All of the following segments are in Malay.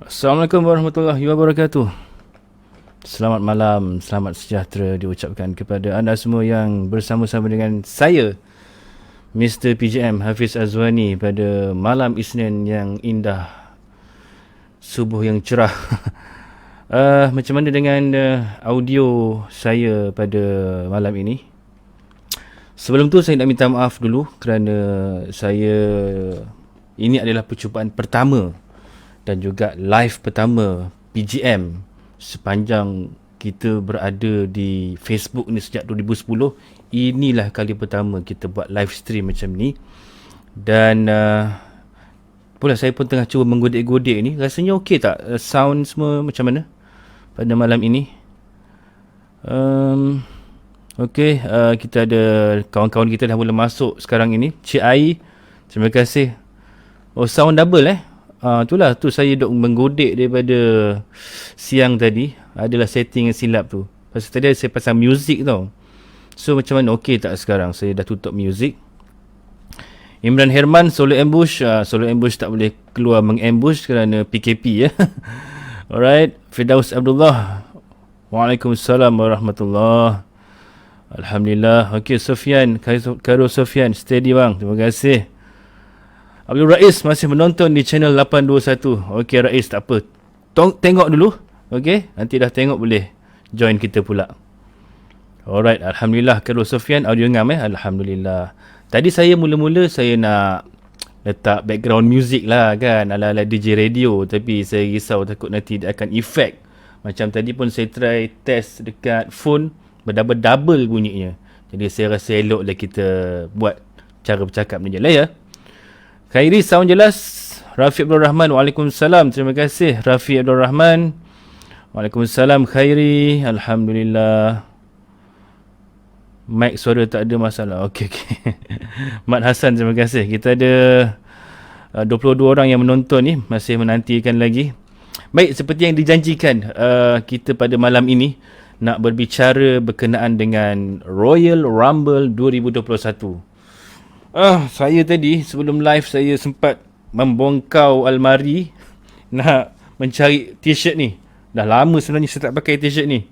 Assalamualaikum warahmatullahi wabarakatuh. Selamat malam, selamat sejahtera diucapkan kepada anda semua yang bersama-sama dengan saya, Mr. PJM Hafiz Azwani, pada malam Isnin yang indah, subuh yang cerah. Macam mana dengan audio saya pada malam ini? Sebelum tu saya nak minta maaf dulu kerana ini adalah percubaan pertama dan juga live pertama PGM sepanjang kita berada di Facebook ni sejak 2010. Inilah kali pertama kita buat live stream macam ni. Dan pula saya pun tengah cuba menggodek-godek ni. Rasanya okey tak? Sound semua macam mana pada malam ini? Okey, kita ada kawan-kawan kita dah mula masuk sekarang ini. Cik Ai, terima kasih. Oh, sound double itulah tu saya duk menggodek daripada siang tadi. Adalah setting yang silap tu. Pasal tadi saya pasang music tau. So macam mana, okey tak sekarang? Saya dah tutup music. Imran Herman, solo ambush. Solo ambush tak boleh keluar mengambush kerana PKP ya. Alright, Firdaus Abdullah. Waalaikumsalam warahmatullahi. Alhamdulillah. Okey, Sofian, Khairul Sofian, steady bang. Terima kasih. Abdul Rais masih menonton di channel 821. Okey Rais, tak apa. Tengok dulu. Okey, nanti dah tengok boleh join kita pula. Alright, Alhamdulillah. Khairul Sofian, audio ngam Alhamdulillah. Tadi saya mula-mula saya nak letak background music lah kan, ala-ala DJ radio, tapi saya risau takut nanti dia akan efek. Macam tadi pun saya try test dekat phone, berdouble-double bunyinya. Jadi saya rasa elok lah kita buat cara bercakap ni je lah ya. Khairi, sound jelas. Rafiq Abdul Rahman, waalaikumsalam. Terima kasih Rafiq Abdul Rahman. Waalaikumsalam Khairi. Alhamdulillah. Mic suara tak ada masalah. Okey. Mat Hassan, terima kasih. Kita ada 22 orang yang menonton ni, masih menantikan lagi. Baik, seperti yang dijanjikan, kita pada malam ini nak berbicara berkenaan dengan Royal Rumble 2021. Saya tadi sebelum live saya sempat membongkau almari nak mencari t-shirt ni. Dah lama sebenarnya saya tak pakai t-shirt ni.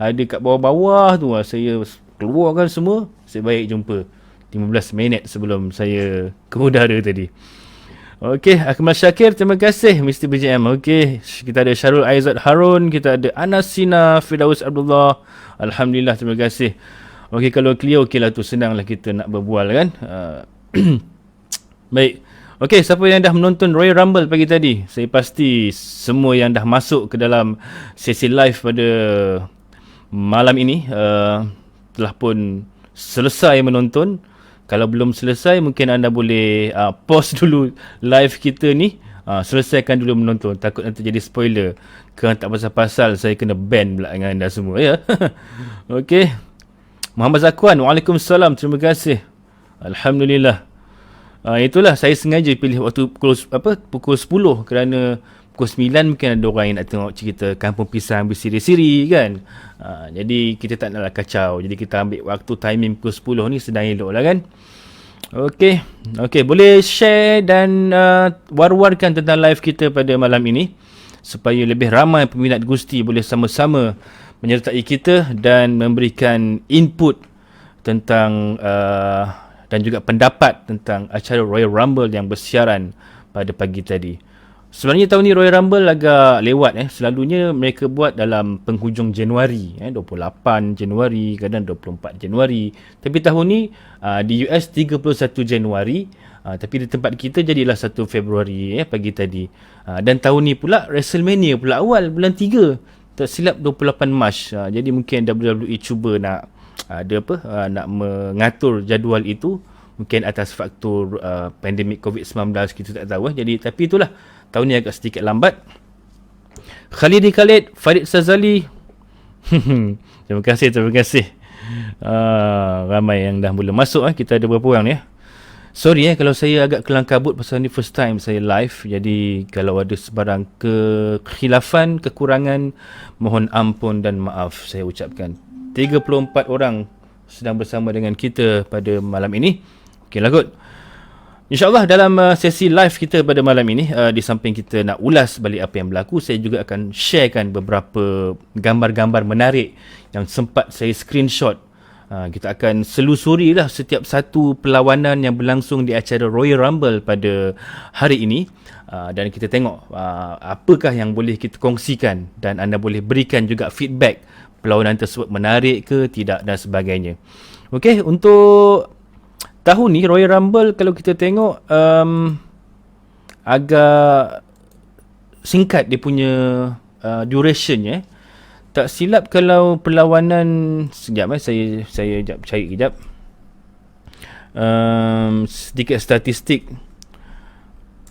Ada kat bawah-bawah tu, saya keluarkan semua. Saya baik jumpa 15 minit sebelum saya ke udara tadi. Okey, Akmal Syakir, terima kasih Mr. BJM. Okey, kita ada Syarul Aizat Harun, kita ada Anas Sina, Firdaus Abdullah. Alhamdulillah, terima kasih. Okey, kalau clear okey lah tu, senanglah kita nak berbual kan. Baik. Okey, siapa yang dah menonton Royal Rumble pagi tadi? Saya pasti semua yang dah masuk ke dalam sesi live pada malam ini telah pun selesai menonton. Kalau belum selesai, mungkin anda boleh pause dulu live kita ni, selesaikan dulu menonton. Takut nanti jadi spoiler. Kerana tak pasal-pasal saya kena ban pula dengan anda semua ya. Okey. Muhammad Zakwan, waalaikumsalam, terima kasih. Alhamdulillah. Itulah saya sengaja pilih waktu pukul 10 kerana pukul 9 mungkin ada orang yang nak tengok cerita Kampung Pisang bersiri-siri kan. Jadi kita tak naklah kacau. Jadi kita ambil waktu timing pukul 10 ni sedang elok lah kan. Okey, boleh share dan war-warkan tentang live kita pada malam ini supaya lebih ramai peminat Gusti boleh sama-sama menyertai kita dan memberikan input tentang dan juga pendapat tentang acara Royal Rumble yang bersiaran pada pagi tadi. Sebenarnya tahun ni Royal Rumble agak lewat Selalunya mereka buat dalam penghujung Januari 28 Januari, kadang 24 Januari. Tapi tahun ni di US 31 Januari, tapi di tempat kita jadilah 1 Februari pagi tadi. Dan tahun ni pula WrestleMania pula awal bulan 3. Tak silap 28 Mac. Jadi mungkin WWE cuba nak nak mengatur jadual itu. Mungkin atas faktor pandemik COVID-19, kita tak tahu. Jadi tapi itulah, tahun ni agak sedikit lambat. Khalidi Khalid, Farid Sazali. Terima kasih. Ramai yang dah mula masuk. Kita ada berapa orang ni Sorry kalau saya agak kelang kabut pasal ni first time saya live. Jadi kalau ada sebarang kekhilafan, kekurangan, mohon ampun dan maaf saya ucapkan. 34 orang sedang bersama dengan kita pada malam ini. Okeylah kot. InsyaAllah dalam sesi live kita pada malam ini, di samping kita nak ulas balik apa yang berlaku, saya juga akan sharekan beberapa gambar-gambar menarik yang sempat saya screenshot. Kita akan selusuri lah setiap satu perlawanan yang berlangsung di acara Royal Rumble pada hari ini. Dan kita tengok apakah yang boleh kita kongsikan, dan anda boleh berikan juga feedback perlawanan tersebut menarik ke tidak dan sebagainya. Okey, untuk tahun ni Royal Rumble kalau kita tengok agak singkat dia punya durationnya. Tak silap kalau perlawanan sekejap saya sekejap cari kejap. Sedikit statistik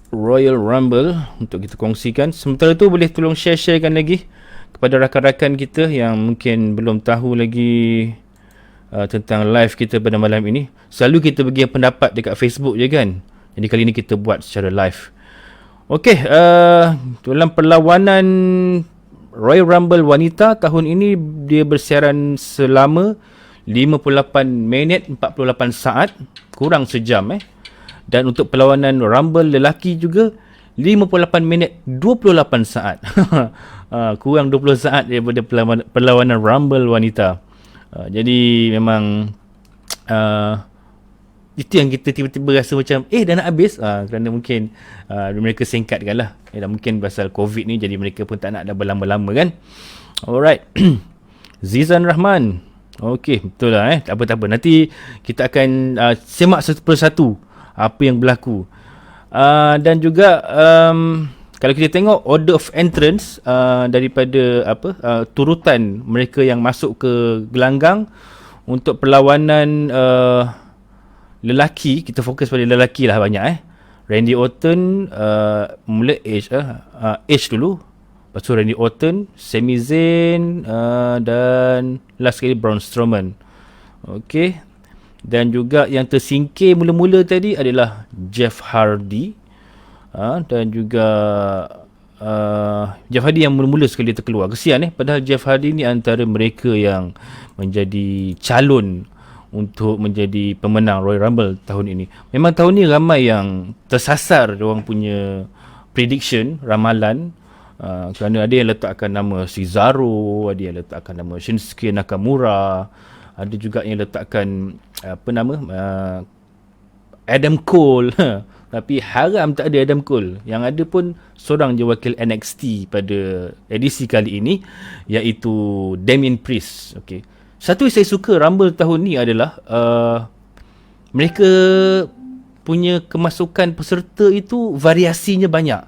Royal Rumble untuk kita kongsikan. Sementara tu boleh tolong share-sharekan lagi kepada rakan-rakan kita yang mungkin belum tahu lagi tentang live kita pada malam ini. Selalu kita bagi pendapat dekat Facebook je kan. Jadi kali ni kita buat secara live. Okey, dalam perlawanan Royal Rumble wanita tahun ini, dia bersiaran selama 58 minit 48 saat, kurang sejam Dan untuk perlawanan Rumble lelaki juga 58 minit 28 saat. Kurang 20 saat daripada perlawanan Rumble wanita. Jadi memang itu yang kita tiba-tiba rasa macam dah nak habis, kerana mungkin mereka singkatkan lah, dan mungkin pasal COVID ni jadi mereka pun tak nak dah berlama-lama kan. Alright. Zizan Rahman, okey, betul lah tak apa-apa, nanti kita akan semak satu persatu apa yang berlaku. Dan juga kalau kita tengok order of entrance daripada turutan mereka yang masuk ke gelanggang untuk perlawanan lelaki, kita fokus pada lelaki lah banyak Randy Orton mula Edge dulu, lepas tu Randy Orton, Sami Zayn, dan last sekali Braun Strowman. Okey. Dan juga yang tersingkir mula-mula tadi adalah Jeff Hardy, dan juga Jeff Hardy yang mula-mula sekali terkeluar. Kesian padahal Jeff Hardy ni antara mereka yang menjadi calon untuk menjadi pemenang Royal Rumble tahun ini. Memang tahun ni ramai yang tersasar diorang punya prediction, ramalan, kerana ada yang letakkan nama Cesaro, ada yang letakkan nama Shinsuke Nakamura, ada juga yang letakkan Adam Cole. Tapi haram tak ada Adam Cole. Yang ada pun seorang je wakil NXT pada edisi kali ini, iaitu Damien Priest. Okay. Satu yang saya suka Rumble tahun ni adalah mereka punya kemasukan peserta itu variasinya banyak.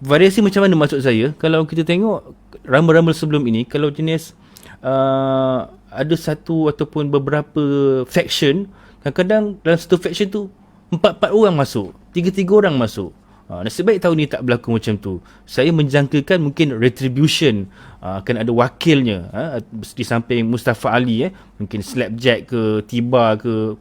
Variasi macam mana maksud saya? Kalau kita tengok Rumble-Rumble sebelum ini, kalau jenis ada satu ataupun beberapa faction, kadang-kadang dalam satu faction tu 4 orang masuk, 3 orang masuk. Nasib baik tahun ni tak berlaku macam tu. Saya menjangkakan mungkin Retribution akan ada wakilnya di samping Mustafa Ali, mungkin Slapjack ke Tiba ke,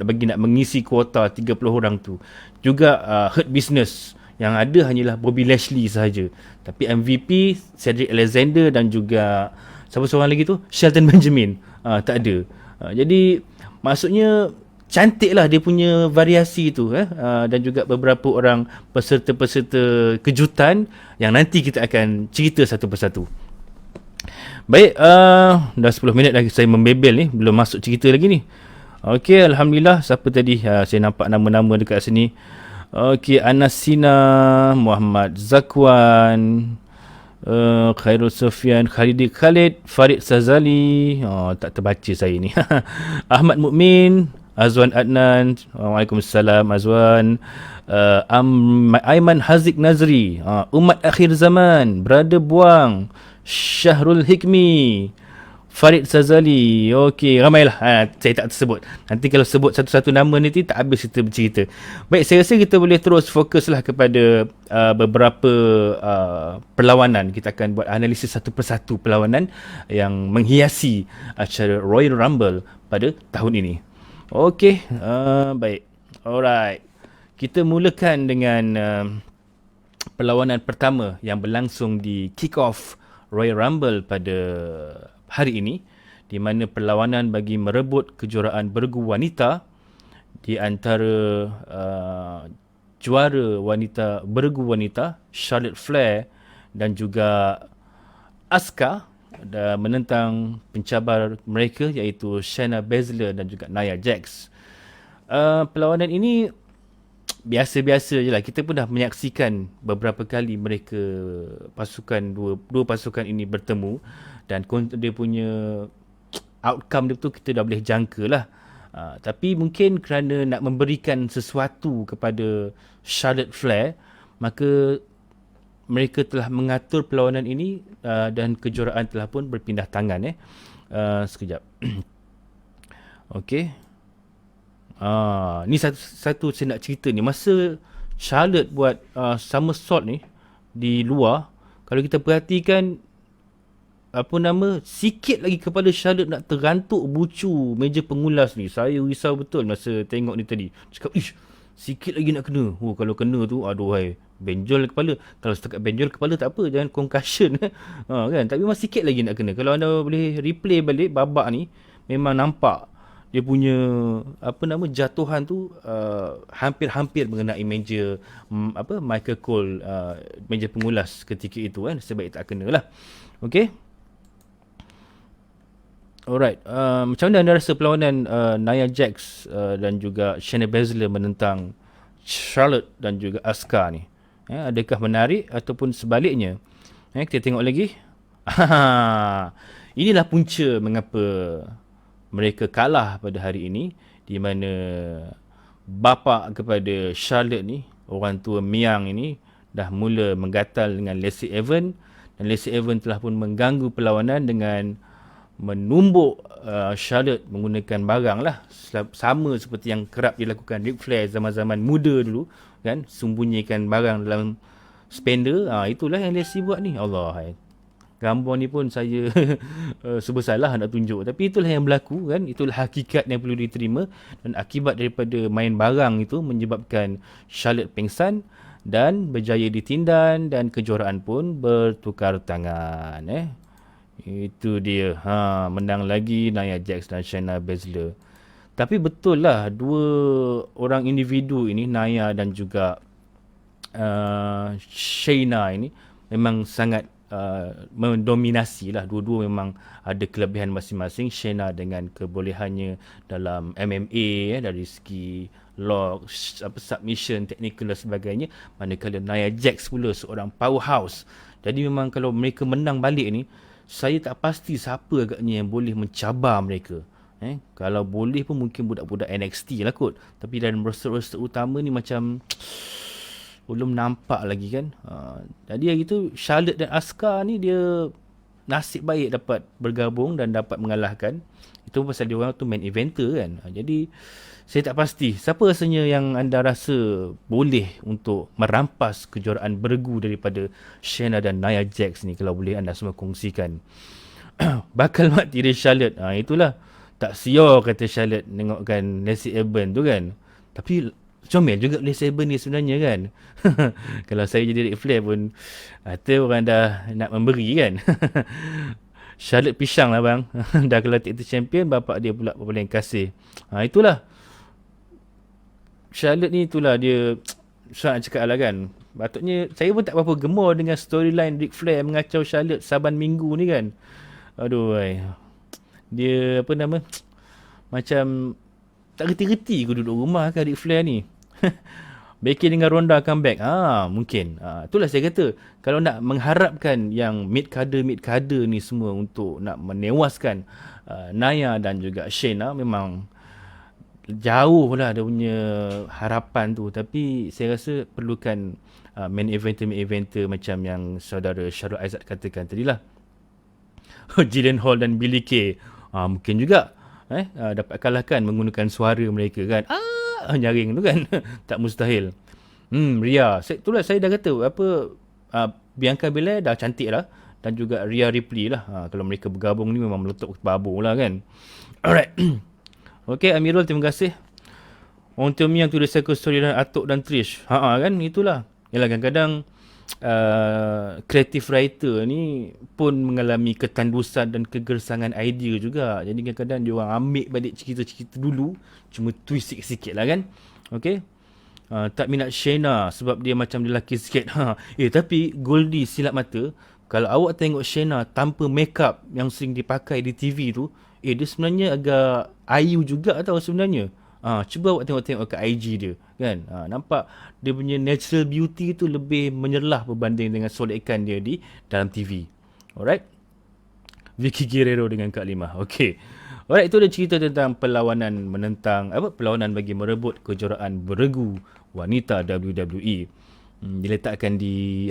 bagi nak mengisi kuota 30 orang tu. Juga Hurt Business, yang ada hanyalah Bobby Lashley sahaja. Tapi MVP Cedric Alexander dan juga siapa seorang lagi tu, Shelton Benjamin, tak ada. Jadi maksudnya cantiklah dia punya variasi tu, dan juga beberapa orang peserta-peserta kejutan yang nanti kita akan cerita satu persatu. Baik, dah 10 minit lagi saya membebel ni, belum masuk cerita lagi ni. Okey, alhamdulillah. Siapa tadi? Saya nampak nama-nama dekat sini. Okey, Anasina, Muhammad Zakwan, Khairul Sofian, Khalid, Farid Sazali, tak terbaca saya ni. Ahmad Mukmin, Azwan Adnan, Waalaikumsalam Azwan, Aiman Haziq Nazri, Umat Akhir Zaman, Brother Buang, Syahrul Hikmi, Farid Sazali. Okey, ramailah. Saya tak tersebut. Nanti kalau sebut satu-satu nama nanti tak habis kita bercerita. Baik, saya rasa kita boleh terus fokuslah kepada beberapa perlawanan. Kita akan buat analisis satu persatu perlawanan yang menghiasi acara Royal Rumble pada tahun ini. Okey, baik. Alright. Kita mulakan dengan perlawanan pertama yang berlangsung di kick-off Royal Rumble pada hari ini, di mana perlawanan bagi merebut kejuaraan bergu wanita di antara juara wanita bergu wanita Charlotte Flair dan juga Asuka dan menentang pencabar mereka iaitu Shayna Baszler dan juga Nia Jax. Perlawanan ini biasa-biasa je lah. Kita pun dah menyaksikan beberapa kali mereka dua pasukan ini bertemu dan dia punya outcome dia tu kita dah boleh jangka lah. Tapi mungkin kerana nak memberikan sesuatu kepada Charlotte Flair, maka mereka telah mengatur perlawanan ini dan kejuaraan telah pun berpindah tangan. Sekejap. Okey. Ni satu saya nak cerita ni. Masa Charlotte buat somersault ni di luar, kalau kita perhatikan sikit lagi kepala Charlotte nak terantuk bucu meja pengulas ni. Saya risau betul masa tengok ni tadi. Cakap, ish, sikit lagi nak kena. Kalau kena tu, aduhai, benjol kepala. Kalau setakat benjol kepala tak apa, jangan concussion. Kan? Tapi memang sikit lagi nak kena. Kalau anda boleh replay balik babak ni, memang nampak dia punya jatuhan tu hampir-hampir mengenai meja Michael Cole, meja pengulas ketika itu kan. Sebaik tak kena lah. Okay. Alright, macam mana anda rasa perlawanan Nia Jax dan juga Shayna Baszler menentang Charlotte dan juga Asuka ni? Adakah menarik ataupun sebaliknya? Kita tengok lagi. Inilah punca mengapa mereka kalah pada hari ini, di mana bapa kepada Charlotte ni, orang tua Miang ini, dah mula menggatal dengan Lacey Evans, dan Lacey Evans telah pun mengganggu perlawanan dengan menumbuk Charlotte menggunakan barang lah, sama seperti yang kerap dilakukan Ric Flair zaman-zaman muda dulu kan, sembunyikan barang dalam spender. Itulah yang Lacey buat ni. Allah, gambar ni pun saya sebesalah nak tunjuk, tapi itulah yang berlaku kan. Itulah hakikat yang perlu diterima, dan akibat daripada main barang itu menyebabkan Charlotte pengsan dan berjaya ditindan, dan kejuaraan pun bertukar tangan. Itu dia. Menang lagi Nia Jax dan Shayna Baszler. Tapi betul lah, dua orang individu ini, Nia dan juga Shayna ini, memang sangat mendominasi lah. Dua-dua memang ada kelebihan masing-masing. Shayna dengan kebolehannya dalam MMA, dari segi lock, submission, technical dan sebagainya. Manakala Nia Jax pula seorang powerhouse. Jadi memang kalau mereka menang balik ni, saya tak pasti siapa agaknya yang boleh mencabar mereka. Kalau boleh pun mungkin budak-budak NXT lah kot. Tapi dalam roster-roster utama ni macam belum nampak lagi kan. Jadi hari tu Charlotte dan Asuka ni dia nasib baik dapat bergabung dan dapat mengalahkan. Itu pasal dia orang tu main eventer kan. Jadi saya tak pasti siapa rasanya yang anda rasa boleh untuk merampas kejuaraan bergu daripada Shayna dan Nia Jax ni. Kalau boleh anda semua kongsikan. Bakal mati dia Charlotte. Itulah. Tak siar kata Charlotte tengokkan Lacey Evans tu kan. Tapi comel juga Lacey Evans ni sebenarnya kan. Kalau saya jadi Ric Flair pun kata orang dah nak memberi kan. Charlotte pisang lah bang. Dah kelar title champion, bapak dia pula paling kasih. Itulah. Charlotte ni itulah dia, susah nak cakap lah kan. Patutnya saya pun tak berapa gemar dengan storyline Ric Flair mengacau Charlotte saban minggu ni kan. Aduh, dia macam tak reti-reti aku duduk rumah kan Ric Flair ni. Becky dengan Ronda comeback. Mungkin. Itulah saya kata, kalau nak mengharapkan yang mid-carder ni semua untuk nak menewaskan Nia dan juga Shayna, memang jauh lah dia punya harapan tu. Tapi saya rasa perlukan main eventer macam yang saudara Syarul Aizat katakan tadi lah. Jillian Hall dan Billie Kay mungkin juga dapat kalahkan menggunakan suara mereka kan. Nyaring tu kan. Tak mustahil. Rhea, itulah saya dah kata Bianca Belair dah cantik lah, dan juga Rhea Ripley lah. Kalau mereka bergabung ni memang meletup babur lah kan. Alright. Okay, Amirul, terima kasih. Orang Tiomi yang tulis aku story dan Atok dan Trish. Kan, itulah. Yalah, kadang-kadang creative writer ni pun mengalami ketandusan dan kegersangan idea juga. Jadi kadang-kadang dia orang ambil balik cerita-cerita dulu, cuma twist sikit-sikit lah kan. Okay. Tak minat Shena sebab dia macam lelaki sikit. Tapi Goldie silap mata. Kalau awak tengok Shena tanpa makeup yang sering dipakai di TV tu, dia sebenarnya agak ayu juga tau sebenarnya. Cuba awak tengok-tengok kat IG dia kan. Nampak dia punya natural beauty tu lebih menyerlah berbanding dengan solekan dia di dalam TV. Alright. Vicky Guerrero dengan Kak Limah. Okay. Alright, itu dia cerita tentang perlawanan perlawanan bagi merebut kejuaraan beregu wanita WWE. Diletakkan di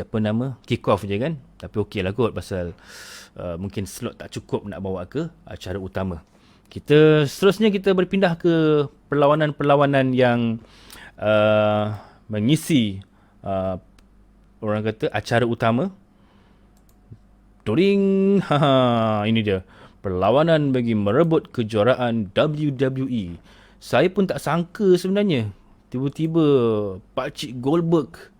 kick off je kan. Tapi okey lah kot pasal mungkin slot tak cukup nak bawa ke acara utama. Seterusnya kita berpindah ke perlawanan-perlawanan yang mengisi orang kata acara utama. Doring, ini dia. Perlawanan bagi merebut kejuaraan WWE. Saya pun tak sangka sebenarnya. Tiba-tiba Pakcik Goldberg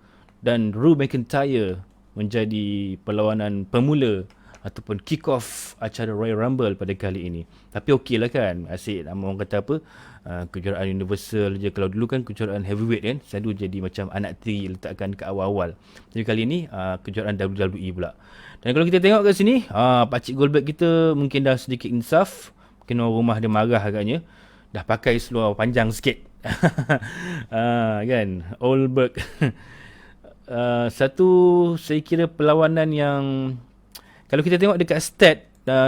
dan Drew McIntyre menjadi perlawanan pemula ataupun kick off acara Royal Rumble pada kali ini. Tapi okey lah kan. Asyik nama orang kata apa, kejuaraan Universal je. Kalau dulu kan kejuaraan heavyweight kan, selalu jadi macam anak tiri letakkan ke awal-awal. Jadi kali ini kejuaraan WWE pula. Dan kalau kita tengok kat sini, Pakcik Goldberg kita mungkin dah sedikit insaf. Mungkin orang rumah dia marah agaknya. Dah pakai seluar panjang sikit. Kan, Goldberg. Satu saya kira perlawanan yang kalau kita tengok dekat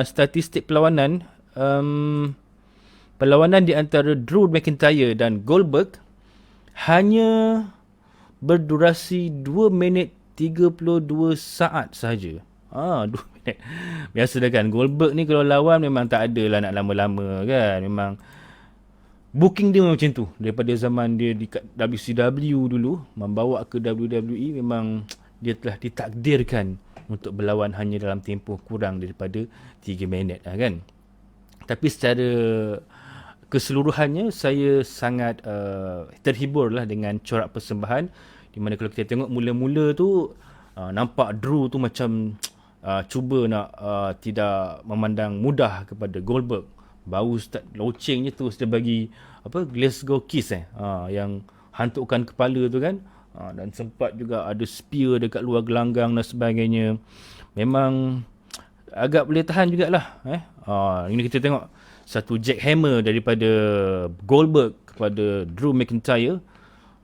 statistik perlawanan, perlawanan di antara Drew McIntyre dan Goldberg hanya berdurasi 2 minit 32 saat sahaja. 2 minit. Biasa dah kan, Goldberg ni kalau lawan memang tak ada lah nak lama-lama kan. Memang booking dia macam tu. Daripada zaman dia di WCW dulu, membawa ke WWE, memang dia telah ditakdirkan untuk berlawan hanya dalam tempoh kurang daripada 3 minit lah kan. Tapi secara keseluruhannya saya sangat terhibur lah dengan corak persembahan, di mana kalau kita tengok mula-mula tu nampak Drew tu macam cuba nak tidak memandang mudah kepada Goldberg. Baru start locengnya terus dia bagi Glasgow Kiss yang hantukkan kepala tu kan. Dan sempat juga ada spear dekat luar gelanggang dan sebagainya. Memang agak boleh tahan jugalah. Ini kita tengok satu jackhammer daripada Goldberg kepada Drew McIntyre.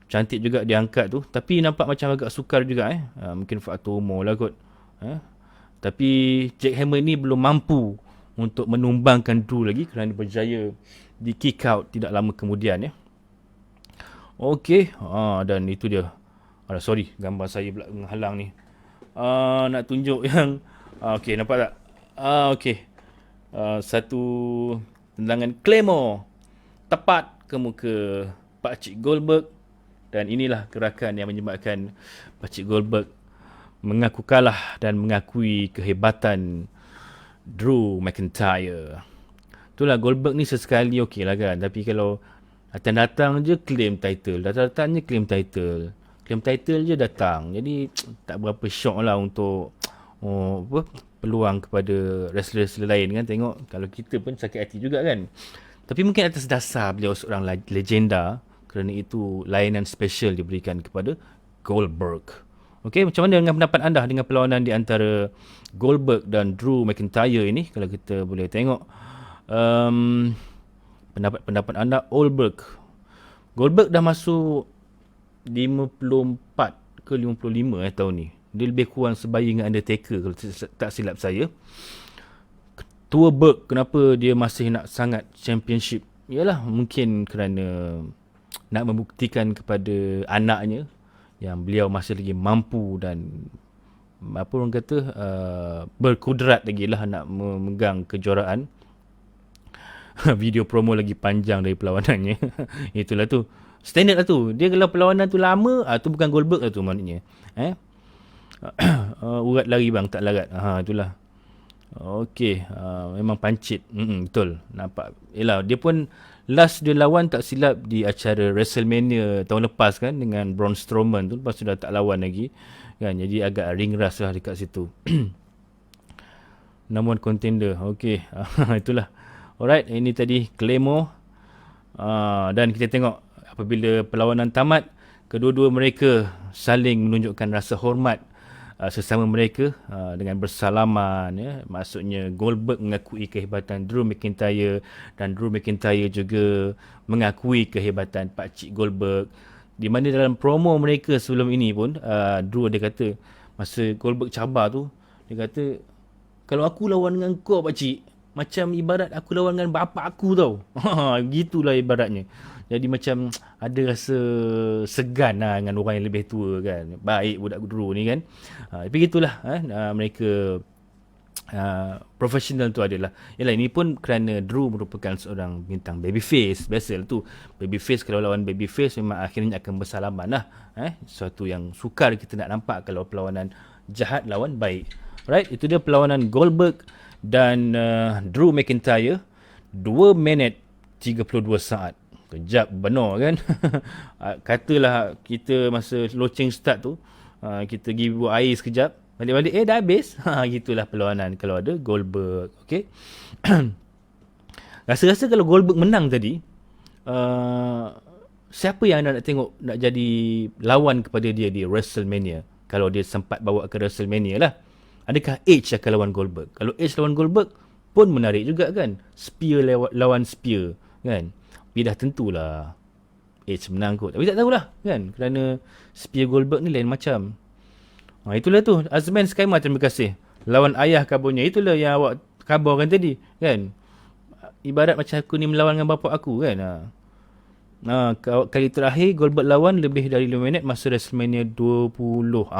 Cantik juga dia angkat tu. Tapi nampak macam agak sukar juga. Mungkin faktor umur lah kot. Tapi jackhammer ni belum mampu untuk menumbangkan Drew lagi kerana berjaya di kick out tidak lama kemudian. Okey, dan itu dia. Sorry, gambar saya pula menghalang ni. Nak tunjuk yang okey, nampak tak? Okey. Satu tendangan Claymore tepat ke muka Pakcik Goldberg, dan inilah gerakan yang menyebabkan Pakcik Goldberg mengaku kalah dan mengakui kehebatan Drew McIntyre. Itulah, Goldberg ni sesekali okey lah kan, tapi kalau datang-datang je claim title, datang-datang je claim title, claim title je datang. Jadi tak berapa syok lah untuk peluang kepada wrestler-wrestler lain kan. Tengok, kalau kita pun sakit hati juga kan. Tapi mungkin atas dasar beliau seorang legenda, kerana itu layanan special diberikan kepada Goldberg. Okey, macam mana dengan pendapat anda dengan perlawanan di antara Goldberg dan Drew McIntyre ini? Kalau kita boleh tengok pendapat anda. Goldberg dah masuk 54 ke 55 tahun ni. Dia lebih kurang sebaya dengan Undertaker kalau tak silap saya. Tua Berg, kenapa dia masih nak sangat championship? Yalah, mungkin kerana nak membuktikan kepada anaknya yang beliau masih lagi mampu dan orang kata berkudrat lagi lah nak memegang kejuaraan. Video promo lagi panjang dari perlawanannya. Itulah tu, standard lah tu. Dia kalau perlawanan tu lama, tu bukan Goldberg lah tu maknanya. Urat lari bang, tak larat. Itulah. Okey, memang pancit. Betul. Nampak. Yelah, dia pun Last dia lawan tak silap di acara WrestleMania tahun lepas kan, dengan Braun Strowman tu. Lepas tu dah tak lawan lagi kan, jadi agak ringras lah dekat situ. Number 1 contender. Okay. Itulah. Alright, ini tadi Claymore. Dan kita tengok apabila perlawanan tamat, kedua-dua mereka saling menunjukkan rasa hormat sesama mereka dengan bersalaman, ya. Maksudnya Goldberg mengakui kehebatan Drew McIntyre dan Drew McIntyre juga mengakui kehebatan Pakcik Goldberg. Di mana dalam promo mereka sebelum ini pun, Drew dia kata, masa Goldberg cabar tu, dia kata, kalau aku lawan dengan kau pakcik, macam ibarat aku lawan dengan bapa aku tau. Gitulah ibaratnya. Jadi macam ada rasa segan lah dengan orang yang lebih tua kan. Baik budak Drew ni kan. Tapi gitulah mereka profesional tu adalah. Yalah, ini pun kerana Drew merupakan seorang bintang babyface. Biasalah tu. Babyface kalau lawan babyface memang akhirnya akan bersalaman lah. Sesuatu yang sukar kita nak nampak kalau perlawanan jahat lawan baik. Right, itu dia perlawanan Goldberg dan Drew McIntyre. 2 minit 32 saat. Kejap benar kan. Katalah kita masa launching start tu, kita pergi buat air sekejap, balik-balik dah habis. Gitulah perlawanan kalau ada Goldberg. Okay. Rasa-rasa kalau Goldberg menang tadi, siapa yang anda nak tengok nak jadi lawan kepada dia di WrestleMania, kalau dia sempat bawa ke WrestleMania lah? Adakah Edge akan lawan Goldberg? Kalau Edge lawan Goldberg pun menarik juga kan. Spear lawan Spear kan. Tapi dah tentulah Edge menang kot. Tapi tak tahulah kan, kerana Spear Goldberg ni lain macam. Itulah tu, Azman Skyma, terima kasih. Lawan ayah kabarnya, itulah yang awak kabarkan tadi kan. Ibarat macam aku ni melawan dengan bapa aku kan. Kali terakhir Goldberg lawan lebih dari 5 minit masa WrestleMania 20.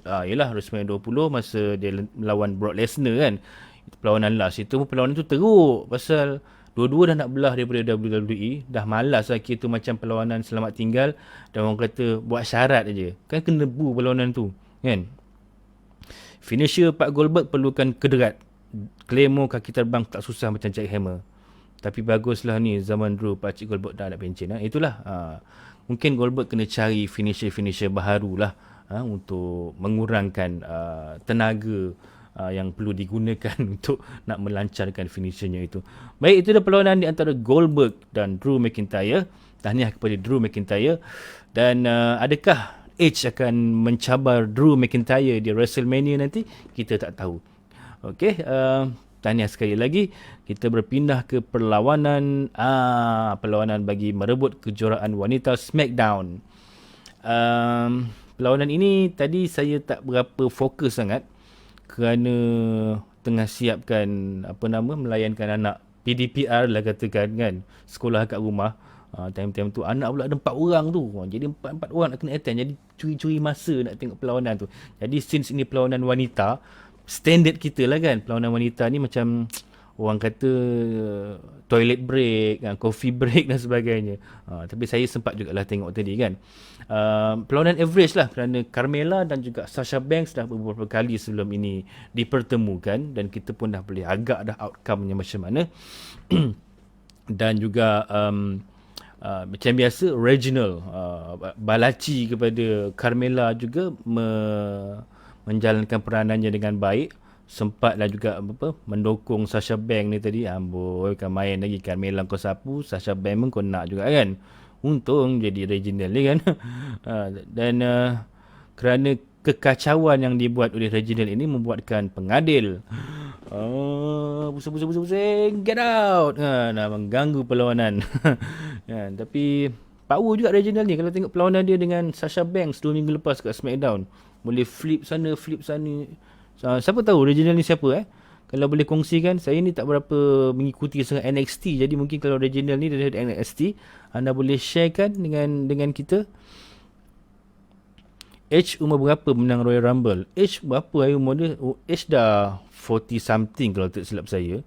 Yelah, WrestleMania 20 masa dia melawan Brock Lesnar kan. Itu perlawanan last. Itu perlawanan tu teruk pasal dua-dua dah nak belah daripada WWE. Dah malas lah kira tu macam perlawanan selamat tinggal. Dan orang kata buat syarat aja. Kan kena bu perlawanan tu kan. Finisher Pak Goldberg perlukan kederat. Claymore kaki terbang tak susah macam jackhammer. Tapi baguslah ni zaman Drew, Pakcik Goldberg dah ada pencen. Itulah. Mungkin Goldberg kena cari finisher-finisher baharu lah untuk mengurangkan tenaga yang perlu digunakan untuk nak melancarkan finishernya itu. Baik, itu dah perlawanan di antara Goldberg dan Drew McIntyre. Tahniah kepada Drew McIntyre. Dan adakah Edge akan mencabar Drew McIntyre di WrestleMania nanti? Kita tak tahu. Okey, tahniah sekali lagi. Kita berpindah ke perlawanan bagi merebut kejuaraan wanita SmackDown. Perlawanan ini tadi saya tak berapa fokus sangat kerana tengah siapkan melayankan anak PDPR lah katakan kan, sekolah kat rumah. Time-time tu anak pula ada 4 orang tu. Jadi 4 orang nak kena attend. Jadi curi-curi masa nak tengok perlawanan tu. Jadi since ini perlawanan wanita, standard kita lah kan, perlawanan wanita ni macam orang kata toilet break, coffee break dan sebagainya. Tapi saya sempat jugalah tengok tadi kan. Perlawanan average lah kerana Carmella dan juga Sasha Banks dah beberapa kali sebelum ini dipertemukan dan kita pun dah boleh agak dah outcome-nya macam mana. Dan juga macam biasa Reginald balaci kepada Carmella juga menjalankan peranannya dengan baik. Sempatlah juga mendukung Sasha Banks ni tadi. Amboi, kan main lagi Carmella kau sapu, Sasha Banks pun kau nak juga kan. Untung jadi Reginald ni kan. Dan kerana kekacauan yang dibuat oleh Reginald ini membuatkan pengadil pusing, get out, nak mengganggu perlawanan. Tapi power juga Reginald ni. Kalau tengok perlawanan dia dengan Sasha Banks 2 minggu lepas kat SmackDown, boleh flip sana flip sana. Siapa tahu Reginald ni siapa kalau boleh kongsikan. Saya ni tak berapa mengikuti sangat NXT, jadi mungkin kalau Reginald ni dari NXT, anda boleh sharekan dengan kita. Edge umur berapa menang Royal Rumble? Edge berapa umur dia? Edge dah 40 something kalau tak silap saya.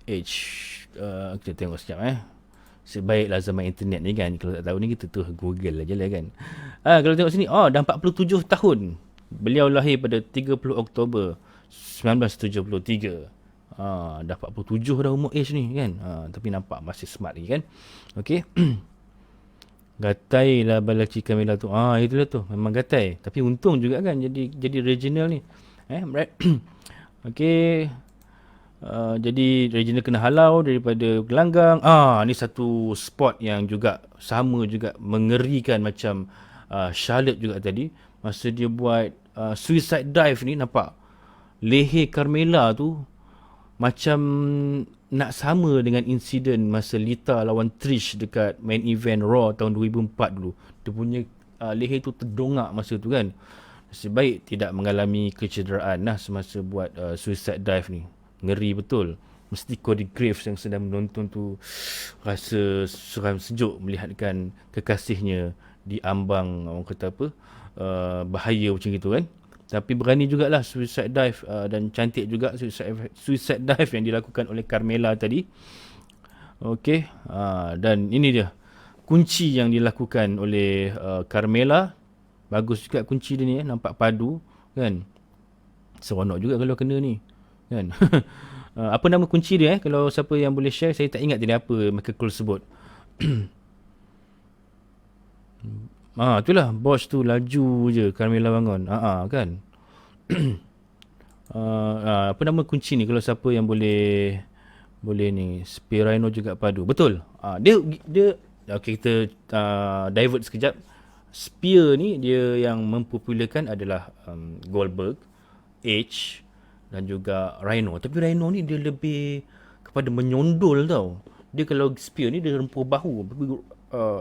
Edge kita tengok sekejap Sebaiklah zaman internet ni kan. Kalau tak tahu ni kita tu Google aja lah kan. Kalau tengok sini, dah 47 tahun. Beliau lahir pada 30 Oktober 1973. Dah 47 dah umur age ni kan. Tapi nampak masih smart lagi kan. Okey. Gatai lah balaci Camilla tu. Itulah tu. Memang gatai. Tapi untung juga kan jadi regional ni. Right. Okey. Jadi regional kena halau daripada gelanggang. Ni satu spot yang juga sama juga mengerikan macam Charlotte juga tadi. Masa dia buat suicide dive ni, nampak leher Carmella tu macam nak sama dengan insiden masa Lita lawan Trish dekat main event Raw tahun 2004 dulu. Dia punya leher tu terdongak masa tu kan. Nasib baik tidak mengalami kecederaan lah semasa buat suicide dive ni. Ngeri betul. Mesti Cody Graves yang sedang menonton tu rasa seram sejuk melihatkan kekasihnya diambang, orang kata apa, bahaya macam gitu kan. Tapi berani jugalah suicide dive, dan cantik juga suicide dive yang dilakukan oleh Carmella tadi. Okey, dan ini dia kunci yang dilakukan oleh Carmella. Bagus juga kunci dia ni, nampak padu kan. Seronok juga kalau kena ni kan. Apa nama kunci dia kalau siapa yang boleh share? Saya tak ingat tadi apa Michael Cole sebut. Itulah Bosch tu laju je Carmella bangun. Kan. Apa nama kunci ni kalau siapa yang boleh ni. Spirino juga padu. Betul. Dia okey, kita divert sekejap. Spear ni dia yang mempopularkan adalah Goldberg, Edge dan juga Rhino. Tapi Rhino ni dia lebih kepada menyondol tau. Dia kalau spear ni dia rempur bahu.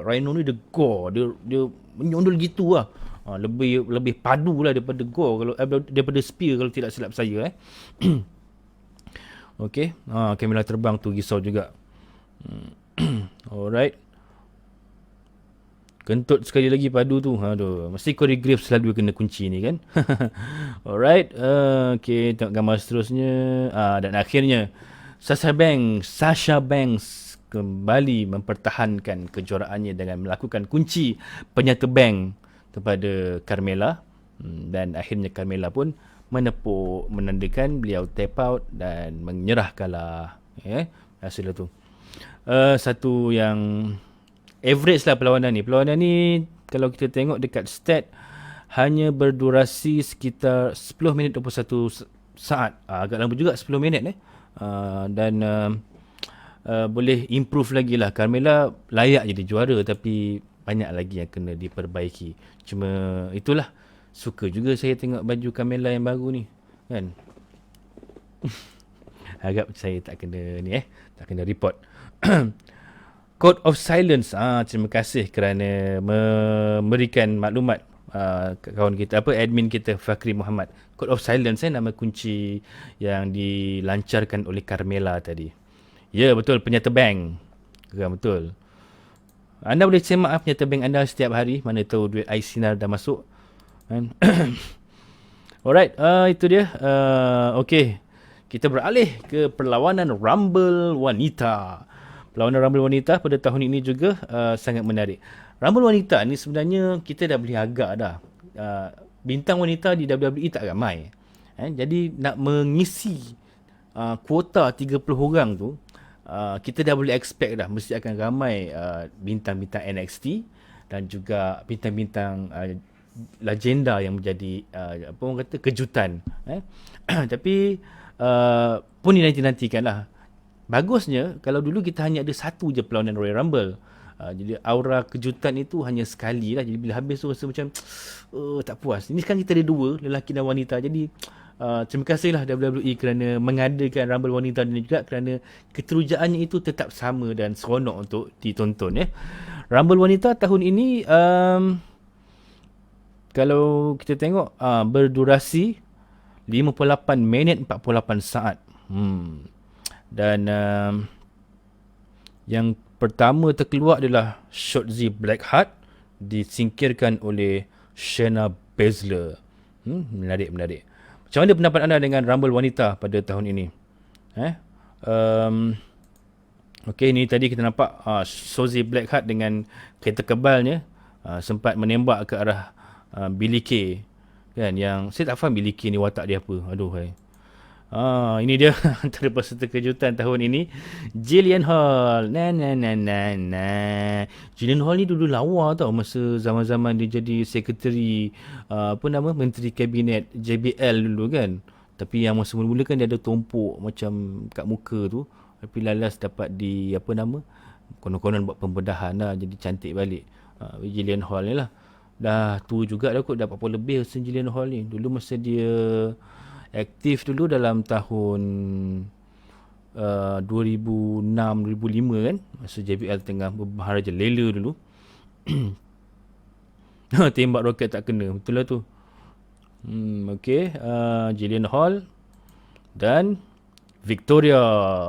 Rhino ni dia gore, dia menyondol gitu lah. Lebih padu lah daripada gore kalau daripada spear kalau tidak silap saya. Okey, kamera terbang tu risau juga. Alright. Kentut sekali lagi padu tu. Aduh, mesti Corey Graves selalu kena kunci ni kan. Alright. Okey, tengok gambar seterusnya. Dan akhirnya Sasha Banks kembali mempertahankan kejuaraannya dengan melakukan kunci penyata bank kepada Carmella. Dan akhirnya Carmella pun menepuk, menandakan beliau tap out dan menyerah kalah. Hasil tu. Satu yang average lah perlawanan ni. Perlawanan ni kalau kita tengok dekat stat hanya berdurasi sekitar 10 minit 21 saat. Agak lama juga 10 minit dan boleh improve lagi lah. Carmella layak jadi juara tapi banyak lagi yang kena diperbaiki. Cuma itulah, suka juga saya tengok baju Carmella yang baru ni kan. Agak saya tak kena ni tak kena report. Code of Silence. Terima kasih kerana memberikan maklumat kawan kita, admin kita Fakri Muhammad. Code of Silence nama kunci yang dilancarkan oleh Carmella tadi. Ya, betul, penyata bank. Kan, betul. Anda boleh semak penyata bank anda setiap hari, mana tahu duit iSinar dah masuk. Alright, itu dia. Okey. Kita beralih ke perlawanan Rumble Wanita. Perlawanan Rumble Wanita pada tahun ini juga sangat menarik. Rumble Wanita ni sebenarnya kita dah boleh agak dah. Bintang wanita di WWE tak ramai. Jadi nak mengisi kuota 30 orang tu, kita dah boleh expect dah mesti akan ramai bintang-bintang NXT dan juga bintang-bintang legenda yang menjadi apa orang kata kejutan. Tapi pun dinanti-nantikan lah. Bagusnya kalau dulu kita hanya ada satu je perlawanan Royal Rumble. Jadi aura kejutan itu hanya sekali lah. Jadi bila habis tu rasa macam tak puas. Ini sekarang kita ada dua, lelaki dan wanita. Jadi terima kasihlah WWE kerana mengadakan Rumble Wanita ini juga, kerana keterujaannya itu tetap sama dan seronok untuk ditonton. Rumble Wanita tahun ini kalau kita tengok berdurasi 58 minit 48 saat. Dan yang pertama terkeluar adalah Shotzi Blackheart, disingkirkan oleh Shayna Baszler. Menarik. Macam mana pendapat anda dengan Rumble Wanita pada tahun ini? Okey, ni tadi kita nampak Shotzi Blackheart dengan kereta kebalnya sempat menembak ke arah Billie Kay kan, yang saya tak faham Billie Kay ni watak dia apa. Aduh. Ini dia antara peserta kejutan tahun ini. Jillian Hall. Jillian Hall ni dulu lawa tau masa zaman-zaman dia jadi sekretari Menteri Kabinet JBL dulu kan. Tapi yang masa mula-mula kan dia ada tumpuk macam kat muka tu. Tapi lalas dapat konon-konon buat pembedahan lah, jadi cantik balik. Jillian Hall ni lah. Dah tu juga dah kot, dah 40 lebih usia Jillian Hall ni. Dulu masa dia aktif dulu dalam tahun 2006-2005 kan, masa JBL tengah bermaharaja lela dulu. Tembak roket tak kena, betul lah tu. Okay, Jillian Hall dan Victoria.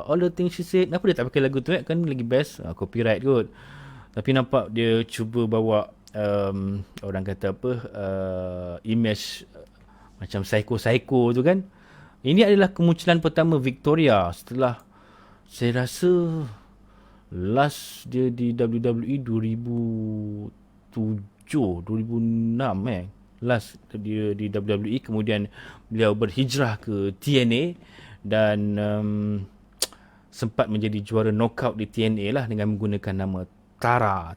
All the things she said. Kenapa dia tak pakai lagu tu kan lagi best, copyright kot. Tapi nampak dia cuba bawa orang kata image macam psycho-psycho tu kan. Ini adalah kemunculan pertama Victoria setelah, saya rasa last dia di WWE 2006 last dia di WWE. Kemudian beliau berhijrah ke TNA dan sempat menjadi juara knockout di TNA lah dengan menggunakan nama Tera.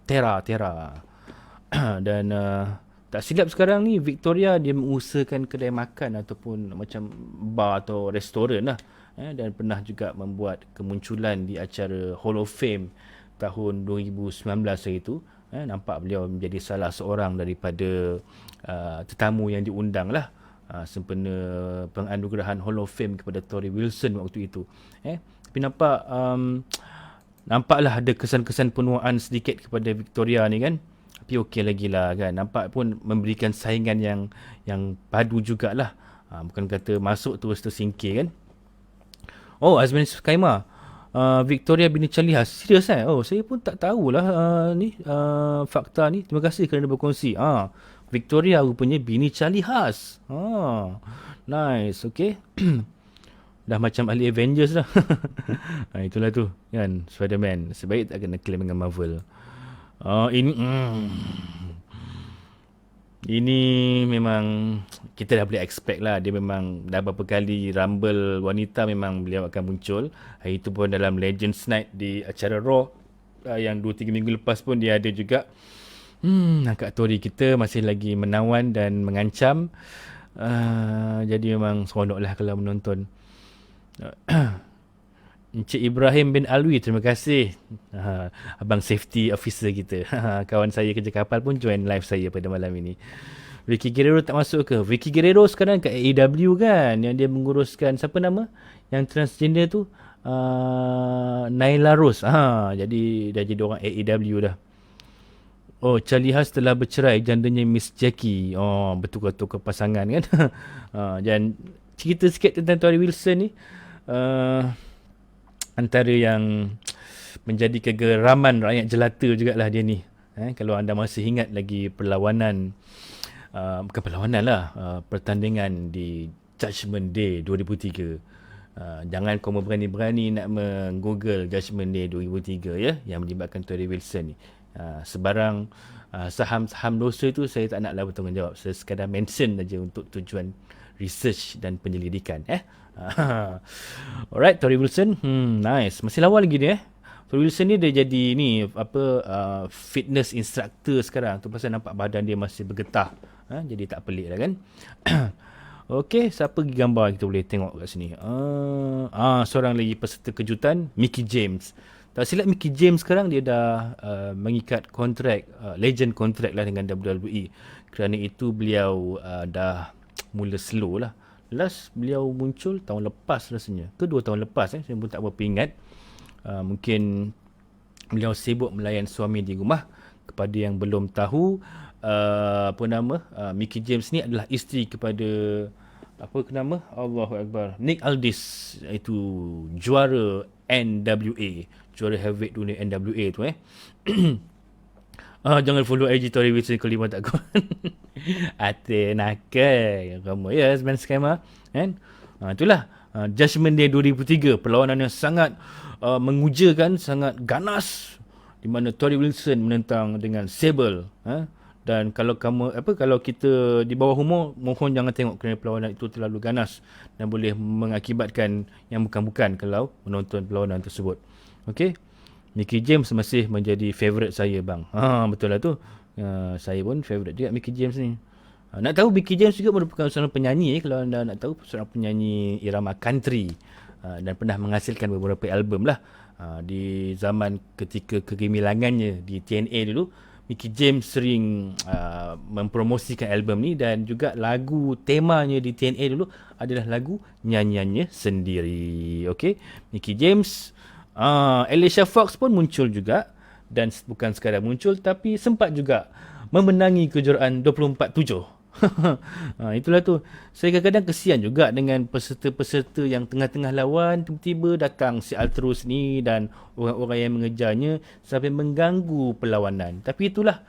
Dan tak silap sekarang ni Victoria dia mengusahakan kedai makan ataupun macam bar atau restoran lah. Dan pernah juga membuat kemunculan di acara Hall of Fame tahun 2019 hari itu. Nampak beliau menjadi salah seorang daripada tetamu yang diundang lah sempena penganugerahan Hall of Fame kepada Torrie Wilson waktu itu. Tapi nampaklah ada kesan-kesan penuaan sedikit kepada Victoria ni kan. Tapi okey lagi lah kan. Nampak pun memberikan saingan yang padu jugalah. Bukan kata masuk terus tersingkir kan. Azman Sukaima. Victoria bini Charlie Haas. Serius kan? Saya pun tak tahulah fakta ni. Terima kasih kerana berkongsi. Victoria rupanya bini Charlie Haas. Nice. Okay. Dah macam ahli Avengers dah. Itulah tu kan, Spider-Man. Sebaik tak kena claim dengan Marvel. Ini memang kita dah boleh expect lah. Dia memang dah beberapa kali Rumble wanita memang beliau akan muncul. Hari itu pun dalam Legends Night di acara Raw yang 2-3 minggu lepas pun dia ada juga. Kak Tori kita masih lagi menawan dan mengancam. Jadi memang seronok lah kalau menonton. Encik Ibrahim bin Alwi, terima kasih. Abang safety officer kita. Kawan saya kerja kapal pun join live saya pada malam ini. Vicky Guerrero tak masuk ke? Vicky Guerrero sekarang kat AEW kan, yang dia menguruskan siapa nama yang transgender tu, Nyla Rose. Jadi dah jadi orang AEW dah. Charlie Haas telah bercerai, jandanya Miss Jackie. Bertukar-tukar pasangan kan. Dan cerita sikit tentang Torrie Wilson ni. Antara yang menjadi kegeraman rakyat jelata jugalah dia ni. Kalau anda masih ingat lagi perlawanan, bukan perlawanan lah, pertandingan di Judgment Day 2003. Jangan kau berani-berani nak menggoogle Judgment Day 2003 ya, yang melibatkan Torrie Wilson ni. Sebarang saham-saham dosa tu saya tak naklah bertanggungjawab. Saya sekadar mention saja untuk tujuan research dan penyelidikan. Alright, Torrie Wilson, nice. Masih lawa lagi dia. Torrie Wilson ni dia jadi ni fitness instructor sekarang. Tu pasal nampak badan dia masih bergetah. Jadi tak pelik lah kan. Okey, siapa lagi gambar kita boleh tengok kat sini? Seorang lagi peserta kejutan, Mickie James. Tak silap Mickie James sekarang dia dah mengikat kontrak, legend kontrak lah dengan WWE. Kerana itu beliau dah mula slow lah. Last beliau muncul tahun lepas rasanya. Ke 2 tahun lepas saya pun tak berapa ingat. Mungkin beliau sibuk melayan suami di rumah. Kepada yang belum tahu, Mickie James ni adalah isteri kepada Allahu Akbar, Nick Aldis, itu juara NWA, juara heavyweight dunia NWA tu jangan follow IG Torrie Wilson kalau lima tak kawan. Ate nakal kamu ya, sebenarnya skema kan. Itulah Judgment Day 2003, perlawanan yang sangat mengujakan, sangat ganas, di mana Torrie Wilson menentang dengan Sable. Dan kalau kalau kita di bawah umur, mohon jangan tengok kerana perlawanan itu terlalu ganas dan boleh mengakibatkan yang bukan-bukan kalau menonton perlawanan tersebut. Okey. Mickie James masih menjadi favourite saya bang. Betul lah tu. Saya pun favourite juga Mickie James ni. Nak tahu Mickie James juga merupakan seorang penyanyi, kalau anda nak tahu, seorang penyanyi irama country, dan pernah menghasilkan beberapa album lah. Di zaman ketika kegemilangannya di TNA dulu, Mickie James sering mempromosikan album ni, dan juga lagu temanya di TNA dulu adalah lagu nyanyiannya sendiri. Okey, Mickie James. Alicia Fox pun muncul juga, dan bukan sekadar muncul tapi sempat juga memenangi kejuaraan 24/7. Itulah tu. Saya kadang-kadang kesian juga dengan peserta-peserta yang tengah-tengah lawan tiba-tiba datang si Altrus ni dan orang-orang yang mengejarnya sampai mengganggu perlawanan. Tapi itulah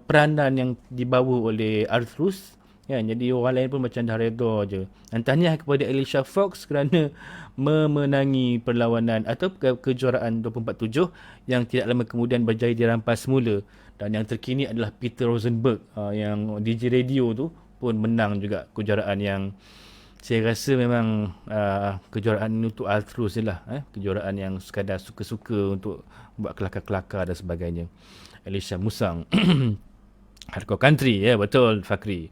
peranan yang dibawa oleh Altrus. Ya, jadi orang lain pun macam dah reda je. Dan tahniah kepada Alicia Fox kerana memenangi perlawanan atau kejuaraan 24/7 yang tidak lama kemudian berjaya dirampas semula. Dan yang terkini adalah Peter Rosenberg, yang DJ radio tu pun menang juga kejuaraan yang saya rasa memang kejuaraan untuk Altrus je lah. Kejuaraan yang sekadar suka-suka untuk buat kelakar-kelakar dan sebagainya. Alicia Musang. Hardcore country, ya betul Fakri.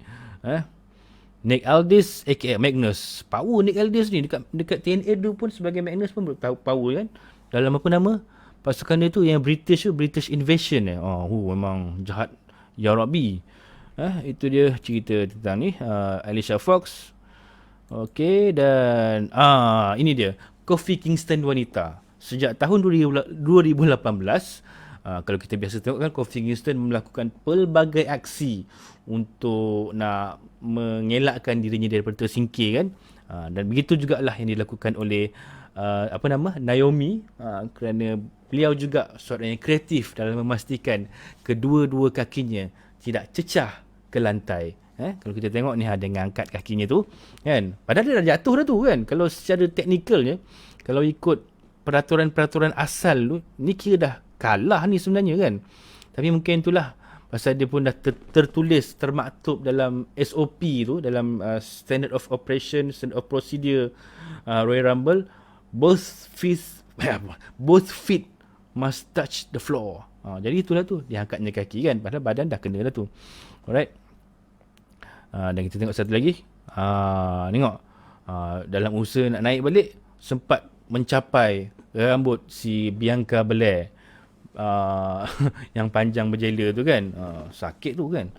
Nick Aldis aka Magnus. Power Nick Aldis ni dekat TNA dulu pun sebagai Magnus pun power kan. Dalam apa nama pasukan dia tu yang British tu, British Invasion memang jahat ya Rabbi. Itu dia cerita tentang ni, Alicia Fox. Okey, dan ini dia Kofi Kingston wanita. Sejak tahun 2018, kalau kita biasa tengok kan, Kofi Kingston melakukan pelbagai aksi untuk nak mengelakkan dirinya daripada tersingkir kan. Dan begitu jugalah yang dilakukan oleh Naomi, kerana beliau juga seorang yang kreatif dalam memastikan kedua-dua kakinya tidak cecah ke lantai. Kalau kita tengok ni ada ngangkat kakinya tu kan, padahal dia dah jatuh dah tu kan. Kalau secara teknikalnya, kalau ikut peraturan-peraturan asal tu, ni kira dah kalah ni sebenarnya kan. Tapi mungkin itulah pasal dia pun dah tertulis, termaktub dalam SOP tu, dalam Standard of Operation, Standard of Procedure Royal Rumble, both feet must touch the floor. Jadi itulah tu, dia angkatnya kaki kan, padahal badan dah kena dah tu. Alright. Dan kita tengok satu lagi. Tengok. Dalam usaha nak naik balik, sempat mencapai rambut si Bianca Belair. Yang panjang berjela tu kan. Sakit tu kan.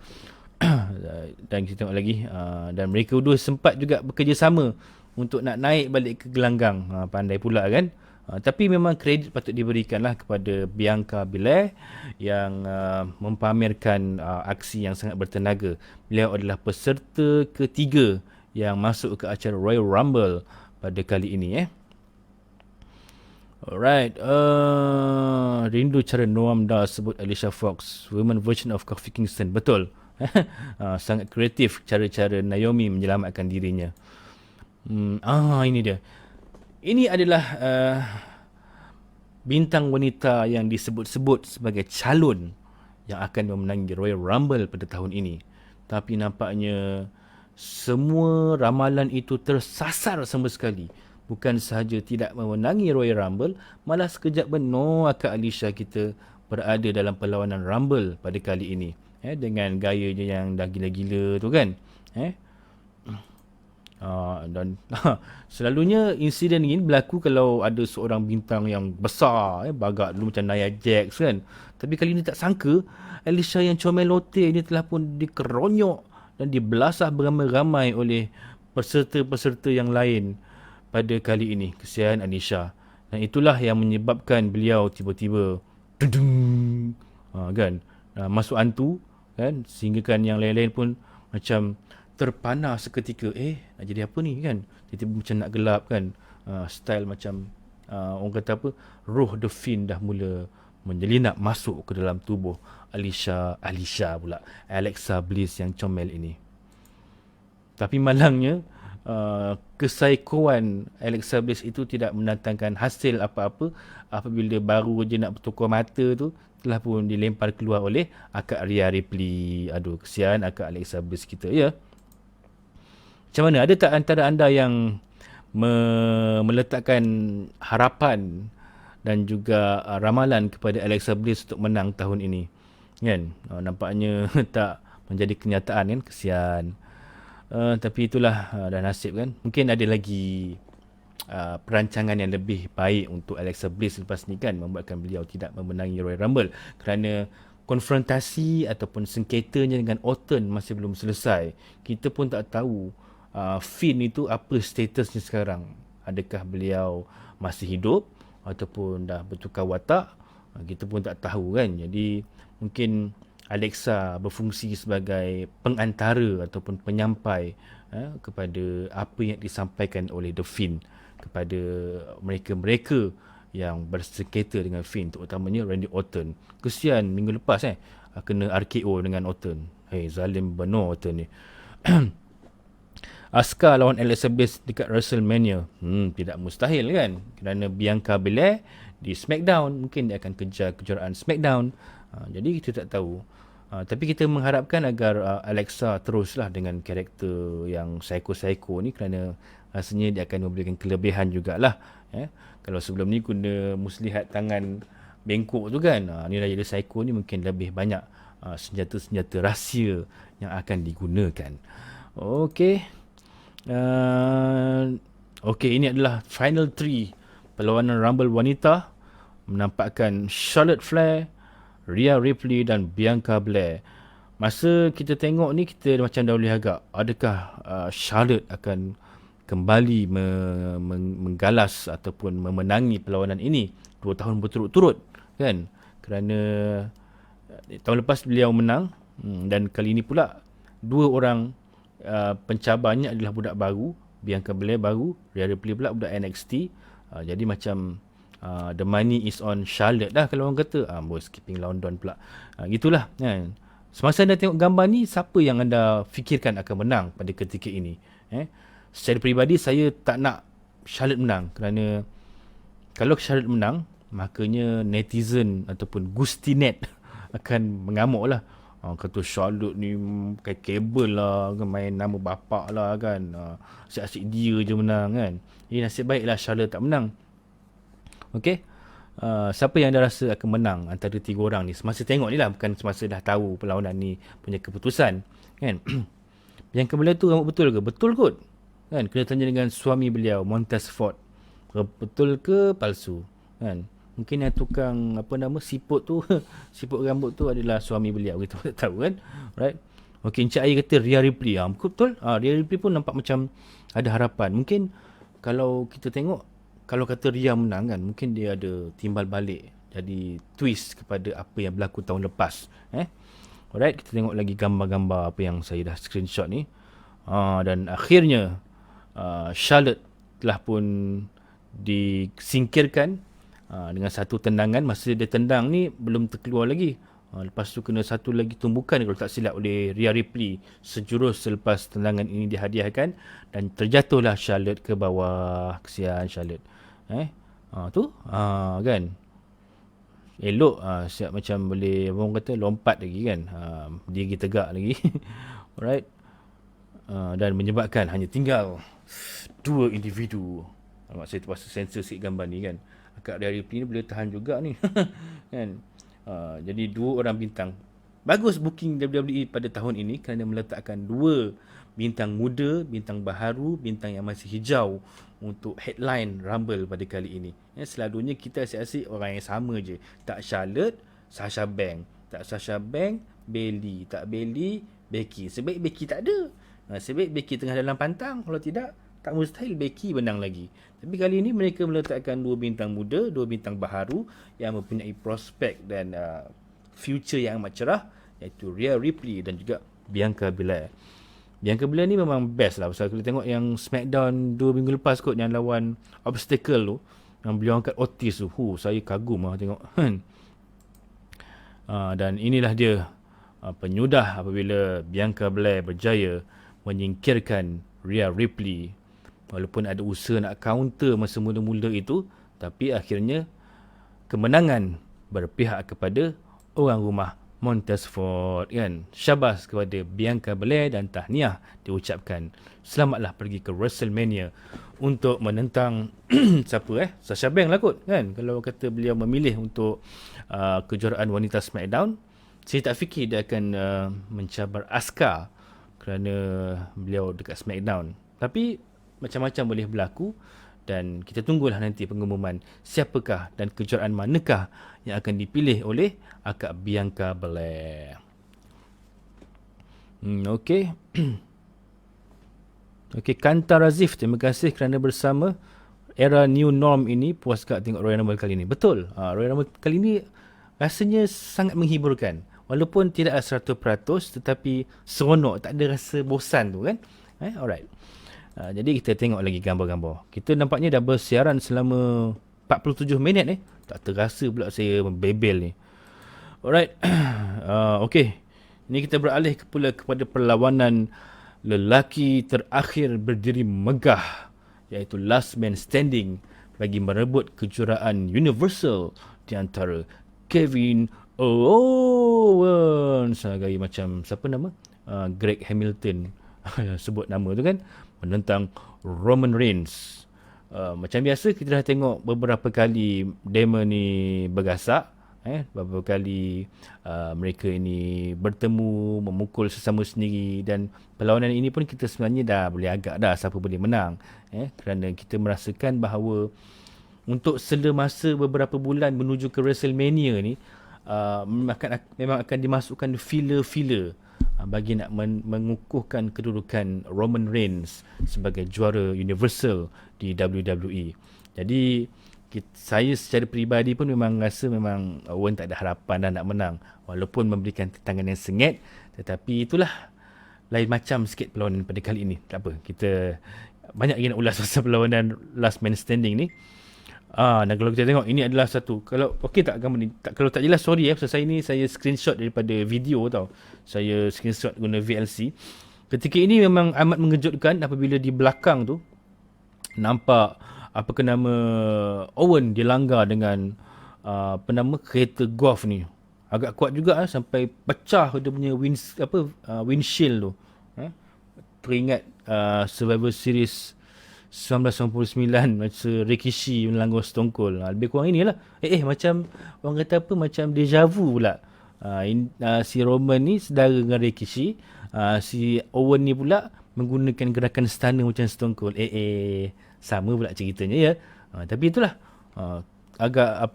Dan kita tengok lagi. Dan mereka dua sempat juga bekerjasama untuk nak naik balik ke gelanggang. Pandai pula kan. Tapi memang kredit patut diberikanlah kepada Bianca Belair yang mempamerkan aksi yang sangat bertenaga. Beliau adalah peserta ketiga yang masuk ke acara Royal Rumble pada kali ini. Alright. Rindu cara Noam Dar sebut Alicia Fox, women version of Kofi Kingston. Betul. Sangat kreatif cara-cara Naomi menyelamatkan dirinya. Ini dia. Ini adalah bintang wanita yang disebut-sebut sebagai calon yang akan memenangi Royal Rumble pada tahun ini. Tapi nampaknya semua ramalan itu tersasar sama sekali. Bukan sahaja tidak memenangi Royal Rumble, malah sekejap benar akak Alicia kita berada dalam perlawanan Rumble pada kali ini. Dengan gayanya yang dah gila-gila tu kan. Dan selalunya insiden ini berlaku kalau ada seorang bintang yang besar, bagak dulu macam Nia Jax kan. Tapi kali ini tak sangka Alicia yang comel lote ini telah pun dikeronyok dan dibelasah beramai-ramai oleh peserta-peserta yang lain pada kali ini. Kesian Alicia. Dan itulah yang menyebabkan beliau tiba-tiba kan, masuk hantu kan, sehingga kan yang lain-lain pun macam terpana seketika. Nak jadi apa ni kan, tiba-tiba macam nak gelap kan. Style macam orang kata apa, roh The Fiend dah mula menyelinap masuk ke dalam tubuh Alexa Bliss yang comel ini. Tapi malangnya kesaikoan Alexa Bliss itu tidak mendatangkan hasil apa-apa apabila baru je nak bertukar mata tu telah pun dilempar keluar oleh akak Rhea Ripley. Aduh, kesian akak Alexa Bliss kita ya. Macam mana? Ada tak antara anda yang meletakkan harapan dan juga ramalan kepada Alexa Bliss untuk menang tahun ini? Kan? Nampaknya tak menjadi kenyataan kan? Kesian. Tapi itulah dah nasib kan. Mungkin ada lagi perancangan yang lebih baik untuk Alexa Bliss lepas ni kan, membuatkan beliau tidak memenangi Royal Rumble kerana konfrontasi ataupun sengketanya dengan Orton masih belum selesai. Kita pun tak tahu Finn itu apa statusnya sekarang. Adakah beliau masih hidup ataupun dah bertukar watak? Kita pun tak tahu kan. Jadi mungkin Alexa berfungsi sebagai pengantara ataupun penyampai kepada apa yang disampaikan oleh The Finn kepada mereka-mereka yang bersengketa dengan Finn, terutamanya Randy Orton. Kesian minggu lepas kena RKO dengan Orton. Zalim benar Orton ni. Asuka lawan Alexa Bliss dekat WrestleMania. Tidak mustahil kan? Kerana Bianca Belair di SmackDown, mungkin dia akan kejar kejuaraan SmackDown. Jadi kita tak tahu. Tapi kita mengharapkan agar Alexa teruslah dengan karakter yang psycho-psycho ni, kerana rasanya dia akan memberikan kelebihan jugalah. Kalau sebelum ni guna muslihat tangan bengkok tu kan, ni dah jadi psycho ni, mungkin lebih banyak senjata-senjata rahsia yang akan digunakan. Okey. Okey, ini adalah final 3 perlawanan Rumble wanita, menampakkan Charlotte Flair, Rhea Ripley dan Bianca Belair. Masa kita tengok ni, kita macam dah boleh agak, adakah Charlotte akan kembali menggalas ataupun memenangi perlawanan ini 2 tahun berturut-turut kan? Kerana tahun lepas beliau menang, dan kali ini pula 2 orang pencabarnya adalah budak baru. Bianca Belair baru, Rhea Ripley pula budak NXT. Jadi macam the money is on Charlotte dah kalau orang kata. Skipping London pula. Gitulah kan. Semasa anda tengok gambar ni, siapa yang anda fikirkan akan menang pada ketika ini? Secara peribadi saya tak nak Charlotte menang, kerana kalau Charlotte menang, makanya netizen ataupun Gustinet akan mengamuk lah. Kata Charlotte ni pakai kabel lah kan, main nama bapak lah kan, asyik-asyik dia je menang kan. Jadi nasib baiklah Charlotte tak menang. Okay, siapa yang anda rasa akan menang antara 3 orang ni semasa tengok ni lah, bukan semasa dah tahu perlawanan ni punya keputusan kan. Yang kebelah tu rambut betul ke? Betul kot kan, kena tanya dengan suami beliau, Montez Ford. Betul ke palsu kan. Mungkin yang tukang siput tu siput rambut tu adalah suami beliau, kita tak tahu kan. Right. Okey, Encik Air kata Rhea Ripley. Betul. Rhea Ripley pun nampak macam ada harapan. Mungkin kalau kita tengok, kalau kata Rhea menang kan, mungkin dia ada timbal balik, jadi twist kepada apa yang berlaku tahun lepas. Alright, kita tengok lagi gambar-gambar apa yang saya dah screenshot ni. Dan akhirnya Charlotte telah pun disingkirkan dengan satu tendangan. Masa dia tendang ni belum terkeluar lagi. Lepas tu kena satu lagi tumbukan kalau tak silap oleh Rhea Ripley sejurus selepas tendangan ini dihadiahkan, dan terjatuhlah Charlotte ke bawah. Kesian Charlotte. Tu kan. Elok siap macam boleh orang kata lompat lagi kan. Diri tegak lagi. Alright. Dan menyebabkan hanya tinggal 2 individu. Alamak, saya terpaksa sensor sikit gambar ni kan. Akak Rhea Ripley ni boleh tahan juga ni. Kan. Jadi 2 orang bintang. Bagus booking WWE pada tahun ini kerana meletakkan 2 bintang muda, bintang baharu, bintang yang masih hijau untuk headline Rumble pada kali ini. Selalunya kita asyik-asyik orang yang sama je. Tak Charlotte, Sasha Banks. Tak Sasha Banks, Bayley. Tak Bayley, Becky. Sebaik Becky tak ada. Sebaik Becky tengah dalam pantang. Kalau tidak, tak mustahil Becky menang lagi. Tapi kali ini mereka meletakkan 2 bintang muda, 2 bintang baharu yang mempunyai prospek dan future yang amat cerah, iaitu Rhea Ripley dan juga Bianca Belair. Bianca Belair ni memang best lah. Pasal kita tengok yang SmackDown 2 minggu lepas kot, yang lawan Obstacle tu, yang beliau angkat Otis tu. Saya kagum lah tengok. Dan inilah dia penyudah apabila Bianca Belair berjaya menyingkirkan Rhea Ripley. Walaupun ada usaha nak counter masa mula-mula itu, tapi akhirnya kemenangan berpihak kepada orang rumah Montez Ford kan. Syabas kepada Bianca Belair dan tahniah diucapkan. Selamatlah pergi ke WrestleMania untuk menentang siapa Sasha Banks lah kot kan. Kalau kata beliau memilih untuk kejuaraan wanita SmackDown, saya tak fikir dia akan mencabar Asuka kerana beliau dekat SmackDown. Tapi macam-macam boleh berlaku dan kita tunggulah nanti pengumuman siapakah dan kejuaraan manakah yang akan dipilih oleh Akak Bianca Belair. Okey. Okey, Kanta Razif, terima kasih kerana bersama. Era new norm ini, puas tak tengok Royal Rumble kali ini? Betul. Royal Rumble kali ini rasanya sangat menghiburkan. Walaupun tidak 100%, tetapi seronok, tak ada rasa bosan tu kan. Alright. Jadi kita tengok lagi gambar-gambar. Kita nampaknya dah bersiaran selama 47 minit Tak terasa pula saya membebel ni. Alright. Okey. Ini kita beralih pula kepada perlawanan lelaki terakhir berdiri megah, iaitu last man standing bagi merebut kejuaraan Universal di antara Kevin Owens, gaya macam siapa nama? Greg Hamilton sebut nama tu kan, menentang Roman Reigns. Macam biasa kita dah tengok beberapa kali Damon ni bergasak, beberapa kali mereka ini bertemu, memukul sesama sendiri, dan perlawanan ini pun kita sebenarnya dah boleh agak dah siapa boleh menang, kerana kita merasakan bahawa untuk masa beberapa bulan menuju ke WrestleMania ni memang akan dimasukkan filler-filler bagi nak mengukuhkan kedudukan Roman Reigns sebagai juara Universal di WWE. Jadi saya secara peribadi pun memang rasa memang Owen tak ada harapan dah nak menang, walaupun memberikan tentangan yang sengit. Tetapi itulah, lain macam sikit perlawanan pada kali ini. Tak apa, kita banyak lagi nak ulas pasal perlawanan last man standing ni. Dan kalau kita tengok, ini adalah satu, kalau okey tak gambar ni, kalau tak jelas sorry pasal saya ni saya screenshot daripada video tau. Saya screenshot guna VLC. Ketika ini memang amat mengejutkan apabila di belakang tu nampak nama Owen dilanggar dengan kereta golf ni. Agak kuat juga sampai pecah dia punya windshield tu. Teringat Survivor Series 1999 masa Rikishi melanggar Stone Cold. Lebih kurang inilah. Macam orang kata apa, macam deja vu pula. Si Roman ni sedara dengan Rikishi, si Owen ni pula menggunakan gerakan stunner macam Stone Cold. Sama pula ceritanya ya. Tapi itulah, agak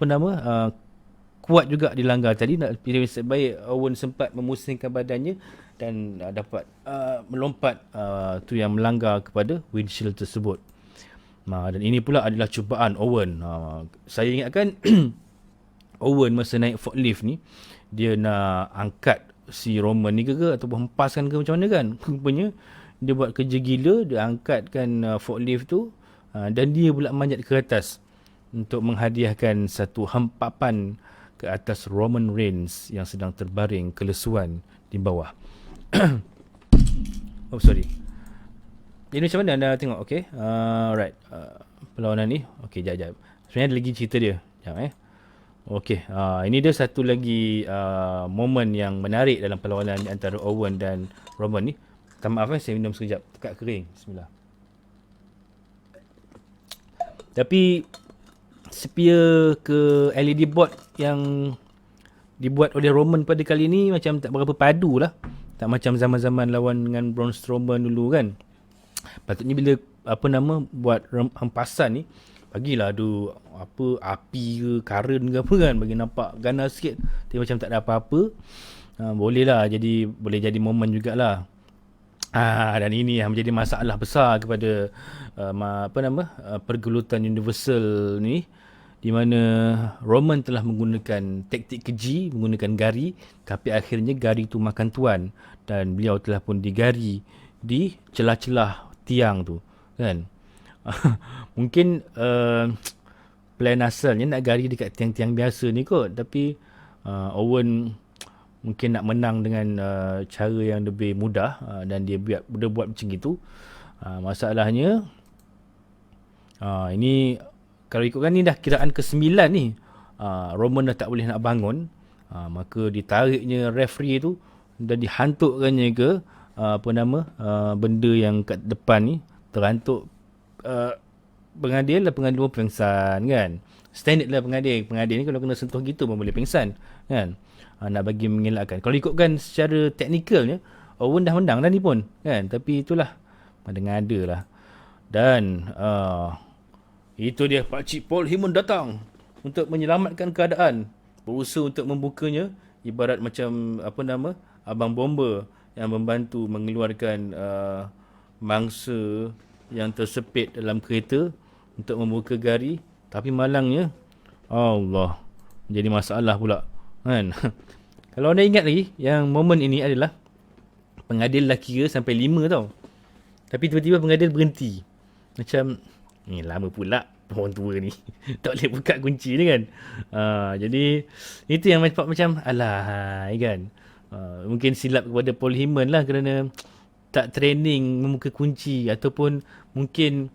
kuat juga dilanggar tadi. Nasib baik Owen sempat memusingkan badannya dan dapat melompat tu yang melanggar kepada windshield tersebut. Dan ini pula adalah cubaan Owen. Saya ingatkan Owen masa naik forklift ni, dia nak angkat si Roman ni ke ataupun hempaskan ke macam mana kan. Rupanya dia buat kerja gila, dia angkatkan forklift tu, dan dia pula manjat ke atas untuk menghadiahkan satu hempapan ke atas Roman Reigns yang sedang terbaring kelesuan di bawah. Sorry. Ini macam mana anda tengok? Okay. Alright. Perlawanan ni. Okay, jap. Sebenarnya ada lagi cerita dia. Jap Okay. Ini dia satu lagi momen yang menarik dalam perlawanan antara Owen dan Roman ni. Minta maaf saya minum sekejap. Tekak kering. Bismillah. Tapi spear ke LED board yang dibuat oleh Roman pada kali ni macam tak berapa padu lah. Tak macam zaman-zaman lawan dengan Braun Strowman dulu kan. Patutnya bila buat hempasan ni, bagilah ada api ke current ke apa kan, bagi nampak ganas sikit. Tapi macam tak ada apa-apa. Boleh jadi momen jugalah. Dan ini yang menjadi masalah besar kepada pergelutan Universal ni, di mana Roman telah menggunakan taktik keji, menggunakan gari, tapi akhirnya gari tu makan tuan dan beliau telah pun digari di celah-celah tiang tu kan. Mungkin plan asalnya nak gari dekat tiang-tiang biasa ni kot, tapi Owen mungkin nak menang dengan cara yang lebih mudah, dan dia buat macam itu. Masalahnya ini kalau ikutkan ni dah kiraan ke-9 ni. Roman dah tak boleh nak bangun. Maka ditariknya referee tu dan dihantukkannya ke benda yang kat depan ni, terhantuk. Pengadil pun pengsan kan. Standard lah pengadil ni kalau kena sentuh gitu pun boleh pengsan kan. Nak bagi mengelakkan. Kalau ikutkan secara teknikalnya, Owen dah menang dah ni pun kan. Tapi itulah, ada lah. Dan itu dia, Pakcik Paul Heyman datang untuk menyelamatkan keadaan, berusaha untuk membukanya, ibarat macam abang bomba yang membantu mengeluarkan mangsa yang tersepit dalam kereta untuk membuka gari. Tapi malangnya, Allah, jadi masalah pula kan. Kalau anda ingat lagi, yang momen ini adalah pengadil dah kira sampai 5 tau. Tapi tiba-tiba pengadil berhenti. Macam, ni lama pula orang tua ni. Tak boleh buka kunci ni kan. Jadi, itu yang macam, alah kan. Mungkin silap kepada Paul Heyman lah kerana tak training membuka kunci. Ataupun mungkin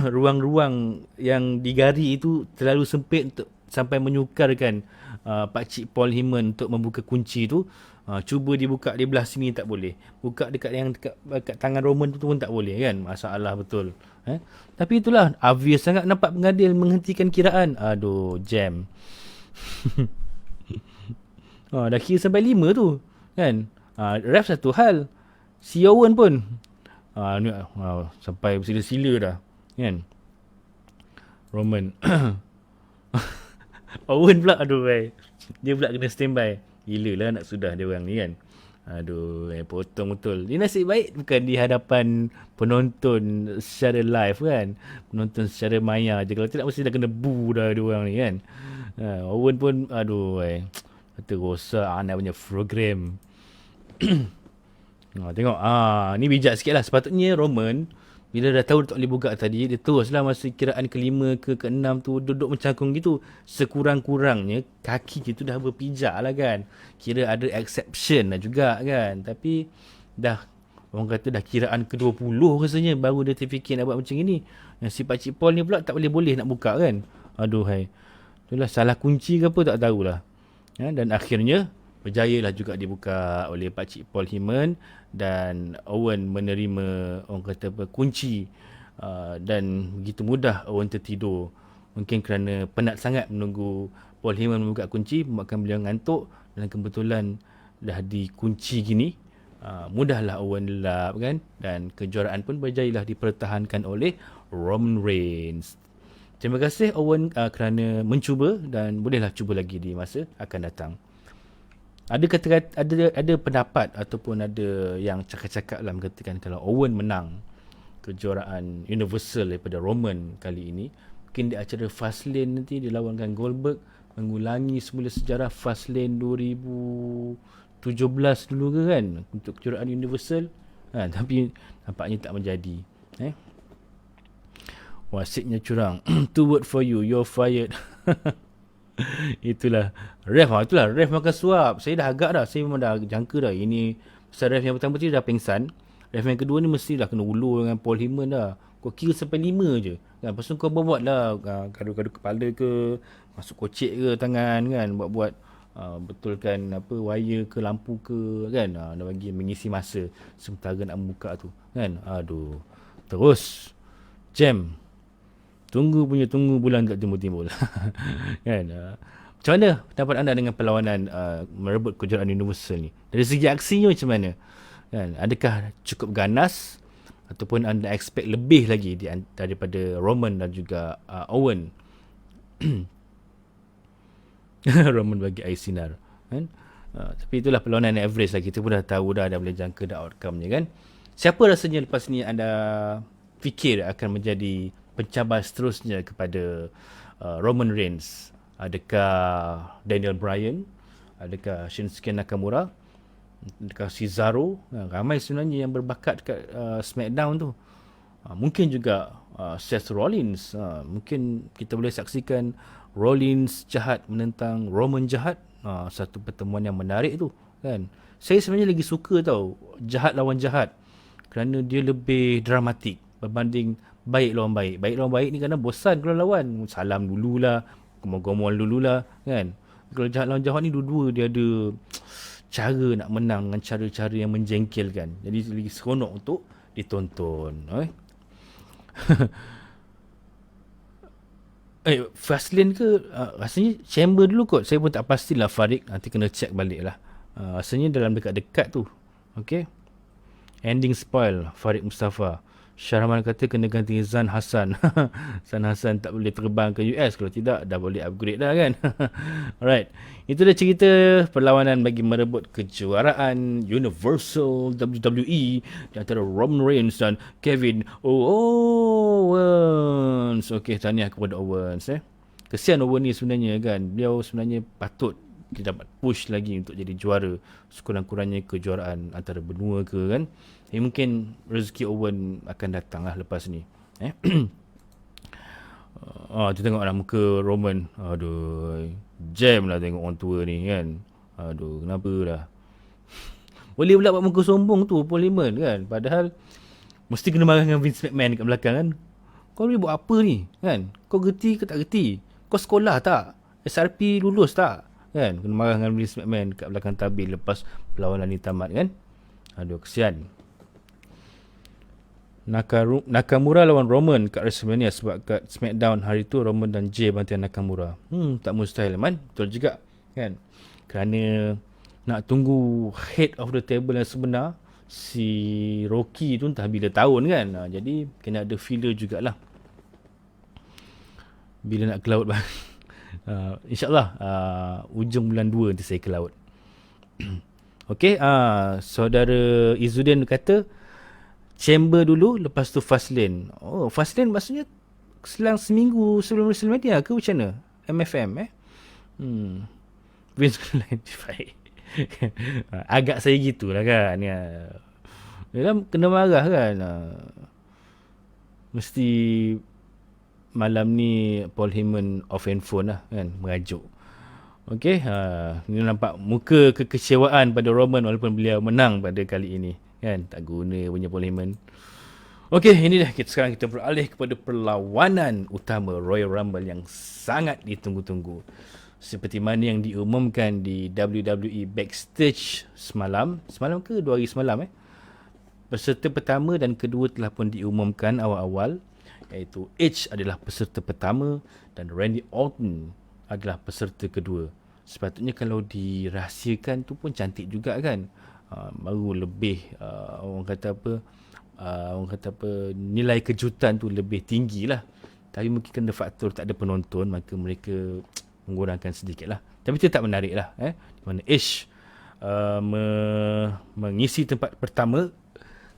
ruang-ruang yang digari itu terlalu sempit untuk sampai menyukarkan Pakcik Paul Heyman untuk membuka kunci tu. Cuba dibuka di belah sini tak boleh, buka dekat tangan Roman tu pun tak boleh kan. Masalah betul. Tapi itulah, obvious sangat nampak pengadil menghentikan kiraan. Aduh, jam. Dah kira sampai 5 tu kan. Ref satu hal, si Owen pun ni, sampai bersila-sila dah kan. Roman Owen pula, aduh dia pula kena standby. Gila lah nak sudah dia orang ni kan. Aduh, potong betul. Dia nasib baik bukan di hadapan penonton secara live kan. Penonton secara maya je. Kalau tidak mesti dah kena boo dah dia orang ni kan. Owen pun, aduh kata rosak anak punya program. Tengok, ni bijak sikit lah. Sepatutnya Roman, bila dah tahu tak boleh buka tadi, dia teruslah masa kiraan ke-5 ke ke-6 tu duduk mencangkung gitu. Sekurang-kurangnya kaki dia tu dah berpijak lah kan. Kira ada exception lah juga kan. Tapi dah, orang kata dah kiraan ke-20 rasanya baru dia terfikir nak buat macam ni. Yang si Pakcik Paul ni pula tak boleh nak buka kan. Aduh itulah, salah kunci ke apa tak tahulah. Dan akhirnya berjayalah juga dibuka oleh Pakcik Paul Heyman. Dan Owen menerima, orang kata kunci, dan begitu mudah Owen tertidur. Mungkin kerana penat sangat menunggu Paul Heyman membuka kunci, membuatkan beliau ngantuk. Dan kebetulan dah dikunci gini, mudahlah Owen lelap kan. Dan kejuaraan pun berjayalah dipertahankan oleh Roman Reigns. Terima kasih Owen kerana mencuba, dan bolehlah cuba lagi di masa akan datang. Ada pendapat ataupun ada yang cakap-cakap lah mengatakan kalau Owen menang kejuaraan Universal daripada Roman kali ini, mungkin di acara Fastlane nanti dia lawankan Goldberg, mengulangi semula sejarah Fastlane 2017 dulu ke kan untuk kejuaraan Universal. Tapi nampaknya tak menjadi. Wasitnya curang. 2 word for you, you're fired. Itulah ref makan suap. Saya dah agak dah, saya memang dah jangka dah ini pasal ref yang pertama tu dah pengsan. Ref yang kedua ni mestilah kena ulur dengan Paul Heyman dah. Kau kira sampai 5 je kan. Lepas tu kau buat lah gaduh-gaduh kepala ke, masuk kocek ke tangan kan, buat betulkan wire ke lampu ke kan. Nak bagi mengisi masa sementara nak membuka tu kan. Aduh, terus jam. Tunggu bulan tak timbul-timbul. Kan? Macam mana pendapat anda dengan perlawanan merebut kejuaraan Universal ni? Dari segi aksinya macam mana? Kan? Adakah cukup ganas ataupun anda expect lebih lagi daripada Roman dan juga Owen? Roman bagi air sinar. Kan? Tapi itulah perlawanan average lah. Kita pun dah tahu dah boleh jangka dah outcome-nya kan. Siapa rasanya lepas ni anda fikir akan menjadi pencabar seterusnya kepada Roman Reigns? Adakah Daniel Bryan? Adakah Shinsuke Nakamura? Adakah Cesaro? Ramai sebenarnya yang berbakat kat SmackDown tu. Mungkin juga Seth Rollins. Mungkin kita boleh saksikan Rollins jahat menentang Roman jahat. Satu pertemuan yang menarik tu kan. Saya sebenarnya lagi suka tau jahat lawan jahat. kerana dia lebih dramatik berbanding baik lawan baik. Baik lawan baik ni kadang bosan kalau lawan. Salam dululah, gomol-gomol dululah kan. Kalau jahat lawan jahat ni dua-dua dia ada cara nak menang dengan cara-cara yang menjengkelkan. Jadi lagi seronok untuk ditonton. Fastlane ke? Rasanya Chamber dulu kot. Saya pun tak pastilah Farid. Nanti kena check balik lah. Rasanya dalam dekat-dekat tu. Okay. Ending spoil Farid Mustafa. Syarahman kata kena ganti Zan Hassan. Zan Hassan tak boleh terbang ke US. Kalau tidak dah boleh upgrade dah kan. Alright. Itu dah cerita perlawanan bagi merebut kejuaraan Universal WWE di antara Roman Reigns dan Kevin Owens. Okay, tahniah kepada Owens. Kesian Owens ni sebenarnya kan. Beliau sebenarnya patut dia dapat push lagi untuk jadi juara sekurang-kurangnya kejuaraan antara benua ke kan. Mungkin rezeki Owen akan datang lah lepas ni. Kita tengok lah muka Roman. Aduh, jam lah tengok orang tua ni kan. Aduh, kenapa lah. Boleh pula buat muka sombong tu Paul Heyman kan. Padahal mesti kena marah dengan Vince McMahon kat belakang kan. Kau ni buat apa ni kan. Kau gerti ke tak gerti. Kau sekolah tak. SRP lulus tak kan. Kena marah dengan Vince McMahon kat belakang tabir lepas perlawanan ni tamat kan. Aduh, kesian. Nakamura lawan Roman kat WrestleMania sebab kat SmackDown hari tu Roman dan Jay bantian Nakamura. Tak mustahil man. Betul juga kan. Kerana nak tunggu head of the table yang sebenar si Rocky tu entah bila tahun kan. Jadi kena ada filler jugalah. Bila nak ke laut bang. InsyaAllah ujung bulan 2 nanti saya ke laut. Okay, saudara Izzuddin kata Chamber dulu, lepas tu Fastlane. Fastlane maksudnya selang seminggu sebelum WrestleMania ke macam mana? MFM Vince McMahon. Agak saya gitulah kan. Yalah, kena marah kan. Mesti malam ni Paul Heyman off handphone lah kan, merajuk. Okay, ni nampak muka kekecewaan pada Roman walaupun beliau menang pada kali ini kan. Tak guna punya Paul Heyman. Okay, ini dah sekarang kita beralih kepada perlawanan utama Royal Rumble yang sangat ditunggu-tunggu. Seperti mana yang diumumkan di WWE Backstage semalam ke 2 hari semalam peserta pertama dan kedua telah pun diumumkan awal-awal, iaitu Edge adalah peserta pertama dan Randy Orton adalah peserta kedua. Sepatutnya kalau dirahsiakan tu pun cantik juga kan. Baru lebih orang kata apa, nilai kejutan tu lebih tinggi lah. Tapi mungkin kena faktor tak ada penonton, maka mereka mengurangkan sedikit lah. Tapi tetap menarik lah. Di mana Edge mengisi tempat pertama.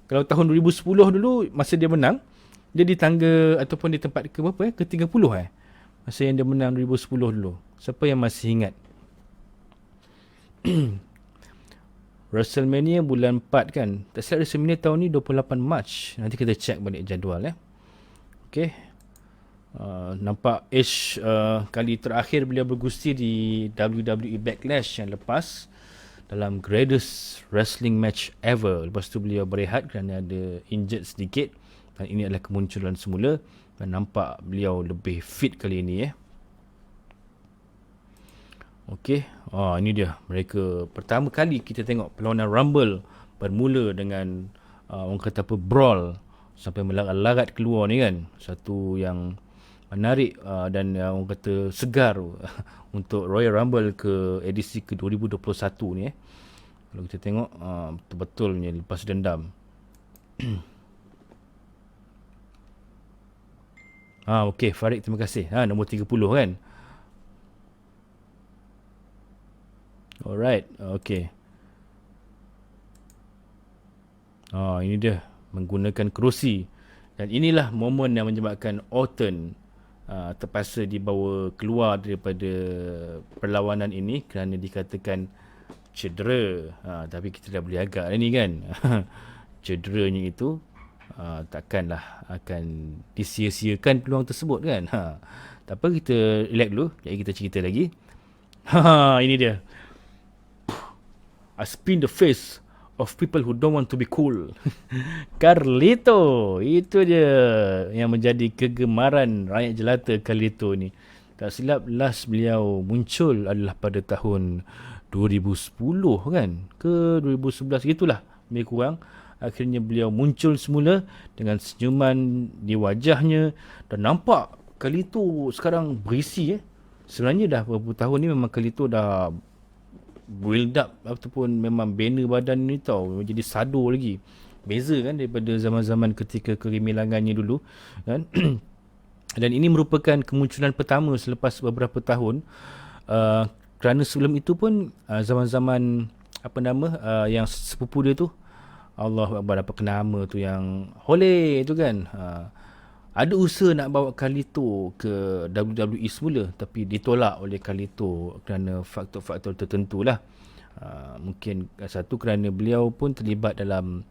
Kalau tahun 2010 dulu masa dia menang, dia di tangga ataupun di tempat ke berapa ke 30 masa yang dia menang 2010 dulu. Siapa yang masih ingat? WrestleMania bulan 4 kan. Tak silap WrestleMania tahun ni 28 Mac. Nanti kita check balik jadual Okay. Nampak Edge kali terakhir beliau bergusti di WWE Backlash yang lepas dalam greatest wrestling match ever. Lepas tu beliau berehat kerana ada injured sedikit. Dan ini adalah kemunculan semula. Dan nampak beliau lebih fit kali ini Okey, ini dia. Mereka pertama kali kita tengok perlawanan Rumble bermula dengan orang kata apa, brawl sampai melarat keluar ni kan. Satu yang menarik dan orang kata segar untuk Royal Rumble ke edisi ke 2021 ni Kalau kita tengok betul-betul punya lepas dendam. Okey, Farid terima kasih. Nombor 30 kan. Alright, okay. Ini dia menggunakan kerusi. Dan inilah momen yang menyebabkan Orton terpaksa dibawa keluar daripada perlawanan ini kerana dikatakan cedera. Tapi kita dah boleh agak ni kan. Cederanya itu takkanlah akan disia-siakan peluang tersebut kan. Tak apa, kita relax dulu. Jadi kita cerita lagi. Ini dia. I spin the face of people who don't want to be cool. Carlito, itu dia yang menjadi kegemaran rakyat jelata Carlito ni. Tak silap last beliau muncul adalah pada tahun 2010 kan, ke 2011 gitulah lebih kurang. Akhirnya beliau muncul semula dengan senyuman di wajahnya dan nampak Carlito sekarang berisi. Sebenarnya dah beberapa tahun ni memang Carlito dah build up ataupun memang banner badan ni tau, jadi sado lagi. Beza kan daripada zaman-zaman ketika kegemilangannya dulu kan. Dan ini merupakan kemunculan pertama selepas beberapa tahun, kerana sebelum itu pun zaman-zaman yang sepupu dia tu, Allah Akbar, apa nama tu yang Hole tu kan, ada usaha nak bawa Carlito ke WWE semula tapi ditolak oleh Carlito kerana faktor-faktor tertentu lah. Mungkin satu kerana beliau pun terlibat dalam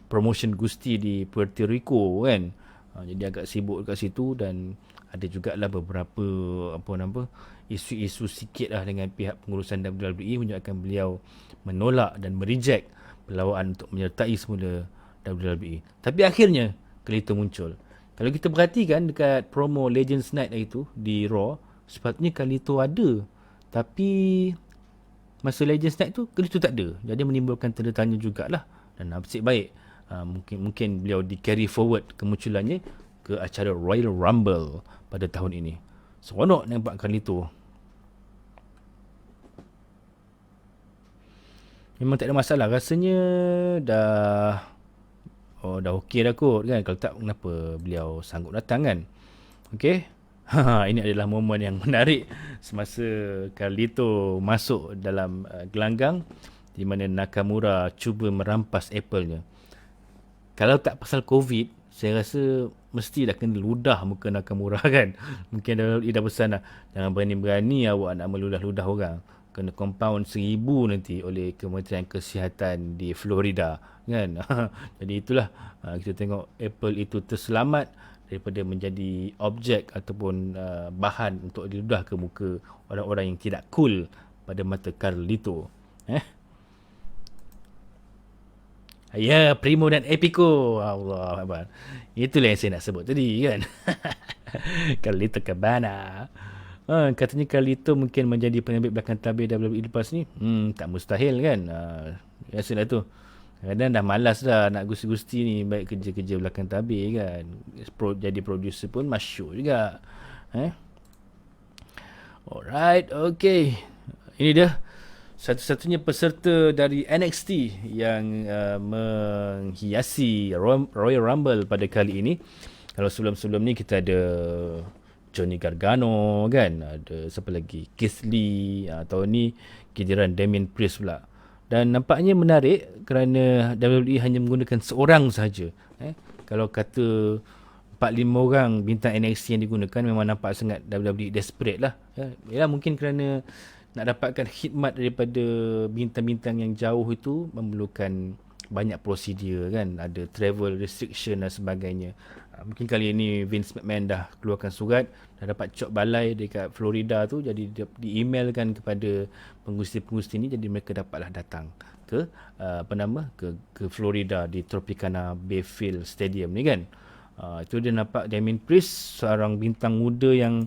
promotion Gusti di Puerto Rico kan. Jadi agak sibuk kat situ dan ada jugalah beberapa isu-isu sikit lah dengan pihak pengurusan WWE menyebabkan beliau menolak dan mereject pelawaan untuk menyertai semula WWE. Tapi akhirnya Carlito muncul. Kalau kita perhatikan dekat promo Legends Night itu di Raw, sepatutnya Carlito ada. Tapi masa Legends Night tu Carlito tak ada. Jadi menimbulkan tanda tanya jugalah. Dan nasib baik mungkin beliau di carry forward kemunculannya ke acara Royal Rumble pada tahun ini. Seronok nampak Carlito. Memang tak ada masalah. Rasanya dah okey dah kot kan. Kalau tak, kenapa beliau sanggup datang kan. Okey. Ini adalah momen yang menarik semasa Carlito masuk dalam gelanggang di mana Nakamura cuba merampas Apple-nya. Kalau tak pasal COVID, saya rasa mesti dah kena ludah muka Nakamura kan. Mungkin dah pesan dah, jangan berani-berani awak nak meludah-ludah orang. Kena compound 1,000 nanti oleh Kementerian Kesihatan di Florida kan. Jadi itulah, kita tengok Apple itu terselamat daripada menjadi objek ataupun bahan untuk diludah ke muka orang-orang yang tidak cool pada mata Carlito. Ya, Primo dan Epico. Allah Akbar. Itulah yang saya nak sebut tadi kan. Carlito Cabana. Katanya Carlito mungkin menjadi penerbit belakang tabir WWE lepas ni. Tak mustahil kan. Biasalah tu. Kadang dah malas dah nak gusti-gusti ni, baik kerja-kerja belakang tabir kan. Jadi producer pun masyur juga. Alright, okay. Ini dia satu-satunya peserta dari NXT yang menghiasi Royal Rumble pada kali ini. Kalau sebelum-sebelum ni kita ada Johnny Gargano kan, ada siapa lagi, Keith Lee, atau ni giliran Damien Priest pula. Dan nampaknya menarik kerana WWE hanya menggunakan seorang sahaja. Kalau kata 4-5 orang bintang NXT yang digunakan, memang nampak sangat WWE desperate lah. Yalah, mungkin kerana nak dapatkan khidmat daripada bintang-bintang yang jauh itu memerlukan banyak prosedur kan, ada travel restriction dan sebagainya. Mungkin kali ini Vince McMahon dah keluarkan surat, dah dapat cop balai dekat Florida tu, jadi di-emailkan kepada pengurusi-pengurusi ni, jadi mereka dapatlah datang ke ke Florida di Tropicana Bayfield Stadium ni kan. Itu dia nampak Damien Priest, seorang bintang muda yang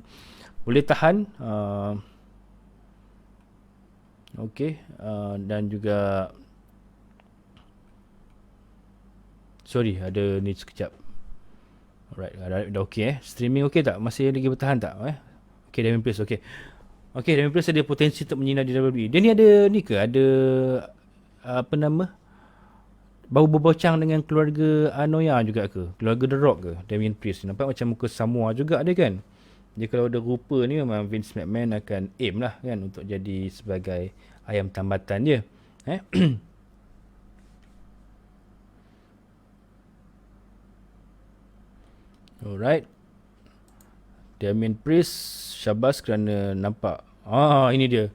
boleh tahan. Dan juga ada ni sekejap. Alright, dah okey streaming okey tak? Masih lagi bertahan tak? Okey, Damien Priest okey. Okey, Damien Priest ada potensi untuk menyinar di WWE. Dia ni ada ni ke? Ada bau berbocang dengan keluarga Anoya juga ke? Keluarga The Rock ke? Damien Priest nampak macam muka Samoa juga dia kan. Dia kalau ada rupa ni memang Vince McMahon akan aim lah kan untuk jadi sebagai ayam tambatan dia. Alright. Damien Priest, syabas kerana nampak. Ini dia.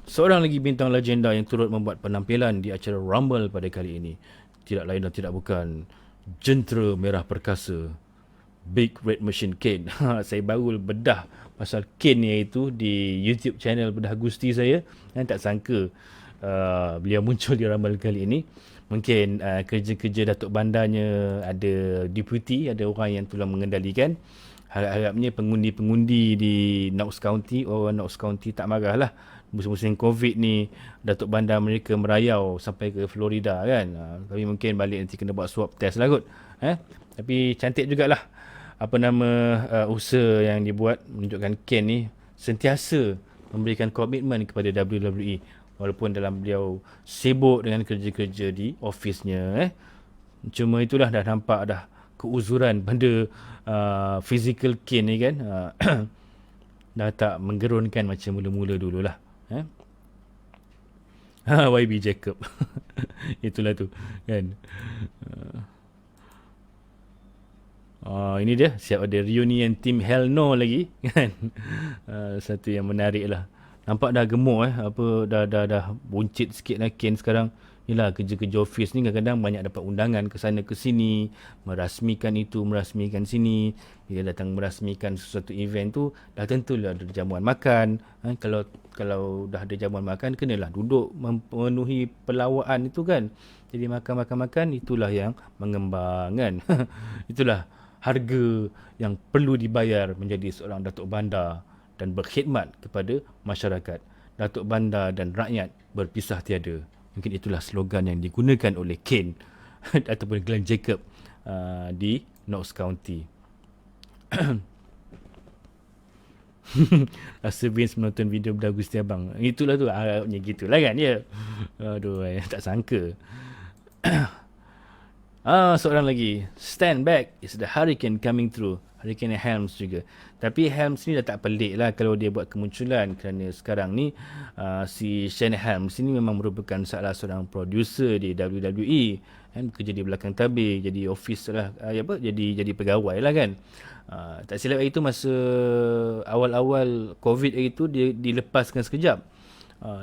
Seorang lagi bintang legenda yang turut membuat penampilan di acara Rumble pada kali ini. Tidak lain dan tidak bukan Jentera Merah Perkasa, Big Red Machine Kane. Saya baru bedah pasal Kane iaitu di YouTube channel Bedah Gusti saya, dan tak sangka beliau muncul di Rumble kali ini. Mungkin kerja-kerja Datuk Bandarnya ada deputy, ada orang yang tolong mengendalikan. Harap-harapnya pengundi-pengundi di Knox County, orang Knox County tak marah lah. Musim-musim COVID ni Datuk Bandar mereka merayau sampai ke Florida kan. Tapi mungkin balik nanti kena buat swab test lah kot. Tapi cantik jugalah apa nama usaha yang dibuat, menunjukkan Ken ni sentiasa memberikan komitmen kepada WWE walaupun dalam beliau sibuk dengan kerja-kerja di ofisnya. Cuma itulah dah nampak dah keuzuran pada physical Ken ni kan. Dah tak menggerunkan macam mula-mula dululah. YB Jacob. Itulah tu kan. Ini dia, siap ada reunion team Hell No lagi kan. Satu yang menarik lah. Nampak dah gemuk apa dah buncit sikit lah Ken sekarang. Inilah kerja-kerja office ni kadang-kadang banyak dapat undangan ke sana ke sini, merasmikan itu, merasmikan sini. Bila datang merasmikan sesuatu event tu, dah tentulah ada jamuan makan. Kalau dah ada jamuan makan, kenalah duduk memenuhi pelawaan itu kan. Jadi makan-makan-makan, itulah yang mengembang kan. Itulah harga yang perlu dibayar menjadi seorang Datuk Bandar dan berkhidmat kepada masyarakat. Datuk Bandar dan rakyat berpisah tiada. Mungkin itulah slogan yang digunakan oleh Ken ataupun Glenn Jacob di Knox County. Rasa Vince menonton video Bedah Gusti Abang. Itulah tu, harapnya gitulah kan ya. Aduh, tak sangka. Seorang lagi. Stand back, is the hurricane coming through. Hurricane Helms juga. Tapi Helms ni dah tak pelik lah kalau dia buat kemunculan, kerana sekarang ni si Shane Helms ni memang merupakan salah seorang producer di WWE kan, kerja di belakang tabir, jadi office lah, jadi pegawai lah kan. Tak silap hari tu masa awal-awal COVID hari tu dia dilepaskan sekejap.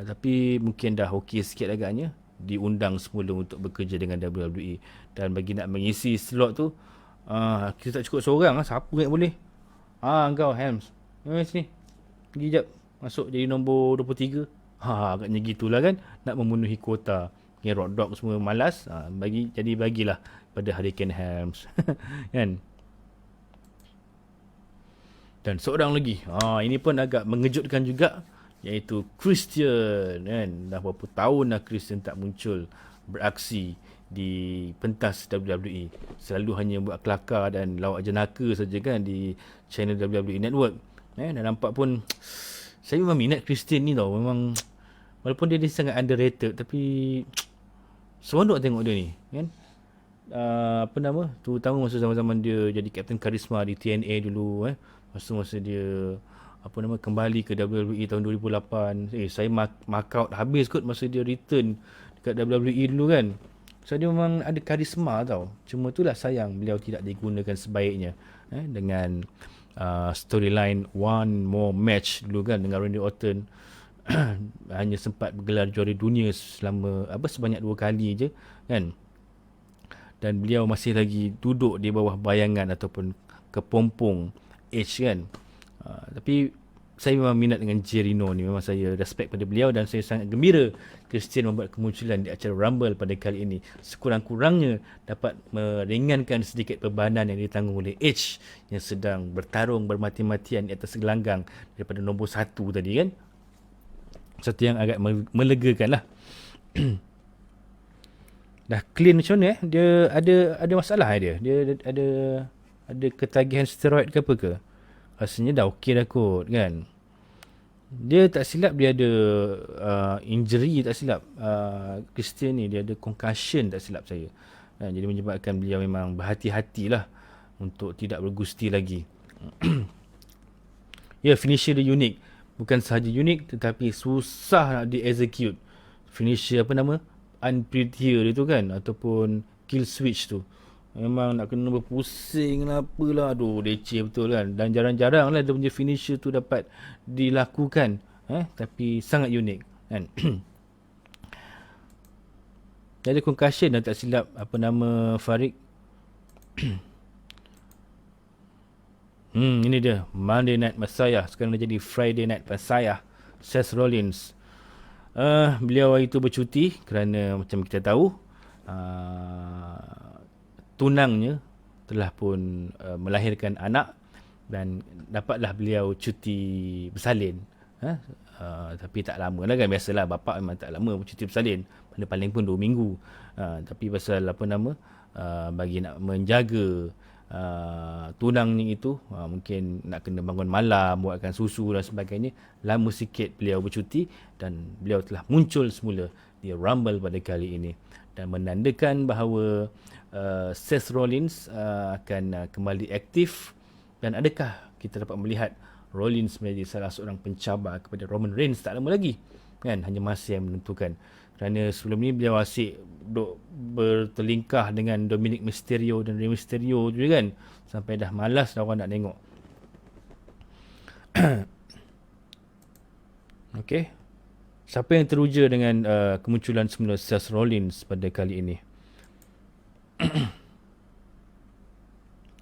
Tapi mungkin dah okey sikit agaknya, diundang semula untuk bekerja dengan WWE. Dan bagi nak mengisi slot tu, kita tak cukup seorang lah. Siapa yang boleh? Kau Helms, sini pergi jap, masuk jadi nombor 23. Agaknya gitulah kan, nak memenuhi kuota. Road Dogg semua malas, bagilah pada Hurricane Helms. Kan. Dan seorang lagi, ini pun agak mengejutkan juga, iaitu Christian kan. Dah berapa tahun dah Christian tak muncul beraksi di pentas WWE. Selalu hanya buat kelakar dan lawak jenaka saja kan di channel WWE Network. Dan nampak pun saya memang minat Christian ni tau. Memang walaupun dia sangat underrated, tapi seronok tengok dia ni kan. Terutama masa zaman-zaman dia jadi Captain Charisma di TNA dulu masa dia kembali ke WWE tahun 2008. Saya mark out habis kot masa dia return dekat WWE dulu kan. So dia memang ada karisma tau. Cuma itulah sayang beliau tidak digunakan sebaiknya dengan storyline One More Match dulu kan dengan Randy Orton. Hanya sempat bergelar juara dunia sebanyak 2 kali je kan. Dan beliau masih lagi duduk di bawah bayangan ataupun kepompong Edge kan. Tapi saya memang minat dengan Jey Reno ni. Memang saya respect pada beliau dan saya sangat gembira Christian membuat kemunculan di acara Rumble pada kali ini. Sekurang-kurangnya dapat meringankan sedikit bebanan yang ditanggung oleh Edge yang sedang bertarung bermati-matian di atas gelanggang daripada nombor 1 tadi kan. Satu yang agak melegakan lah. Dah clean macam mana dia ada masalah dia ada ketagihan steroid ke apa ke? Rasanya dah okey dah kot kan. Dia tak silap dia ada injury, tak silap Christian ni dia ada concussion tak silap saya. Jadi menyebabkan beliau memang berhati-hatilah untuk tidak bergusti lagi. Finisher dia unik. Bukan sahaja unik tetapi susah nak di-execute. Finisher Unprettier itu kan, ataupun Kill Switch tu. Memang nak kena berpusing lah apalah. Aduh, leceh betul kan. Dan jarang-jarang lah dia punya finisher tu dapat dilakukan. Tapi sangat unik kan. Dia ada concussion dan tak silap Farid. Ini dia Monday Night Messiah. Sekarang dah jadi Friday Night Messiah. Seth Rollins Beliau hari itu bercuti kerana macam kita tahu, uh, tunangnya telah pun melahirkan anak dan dapatlah beliau cuti bersalin. Tapi tak lama lah kan, biasalah bapa memang tak lama cuti bersalin, paling pun 2 minggu. Tapi pasal apa nama, bagi nak menjaga tunangnya itu, mungkin nak kena bangun malam, buatkan susu dan sebagainya, lama sikit beliau bercuti dan beliau telah muncul semula di Rumble pada kali ini dan menandakan bahawa Seth Rollins akan kembali aktif. Dan adakah kita dapat melihat Rollins menjadi salah seorang pencabar kepada Roman Reigns tak lama lagi, kan? Hanya masa yang menentukan, kerana sebelum ni beliau asyik duk bertelingkah dengan Dominic Mysterio dan Rey Mysterio juga kan, sampai dah malas dah orang nak tengok. Okey, siapa yang teruja dengan kemunculan semula Seth Rollins pada kali ini?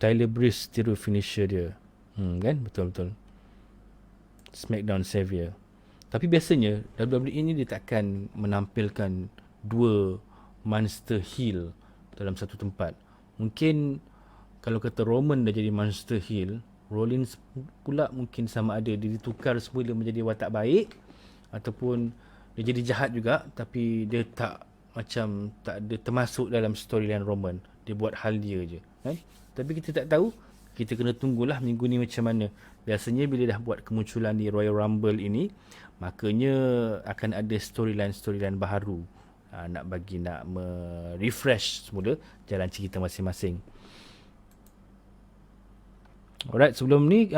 Tyler Breeze tiru finisher dia, kan? Betul-betul SmackDown Savior. Tapi biasanya WWE ni dia takkan menampilkan dua monster heel dalam satu tempat. Mungkin kalau kata Roman dah jadi monster heel, Rollins pula mungkin sama ada dia ditukar semula menjadi watak baik, ataupun dia jadi jahat juga tapi dia tak ada termasuk dalam storyline Roman. Dia buat hal dia je, kan? Tapi kita tak tahu. Kita kena tunggulah minggu ni macam mana. Biasanya bila dah buat kemunculan di Royal Rumble ini, makanya akan ada storyline baharu, nak refresh semula jalan cerita masing-masing. Alright, sebelum ni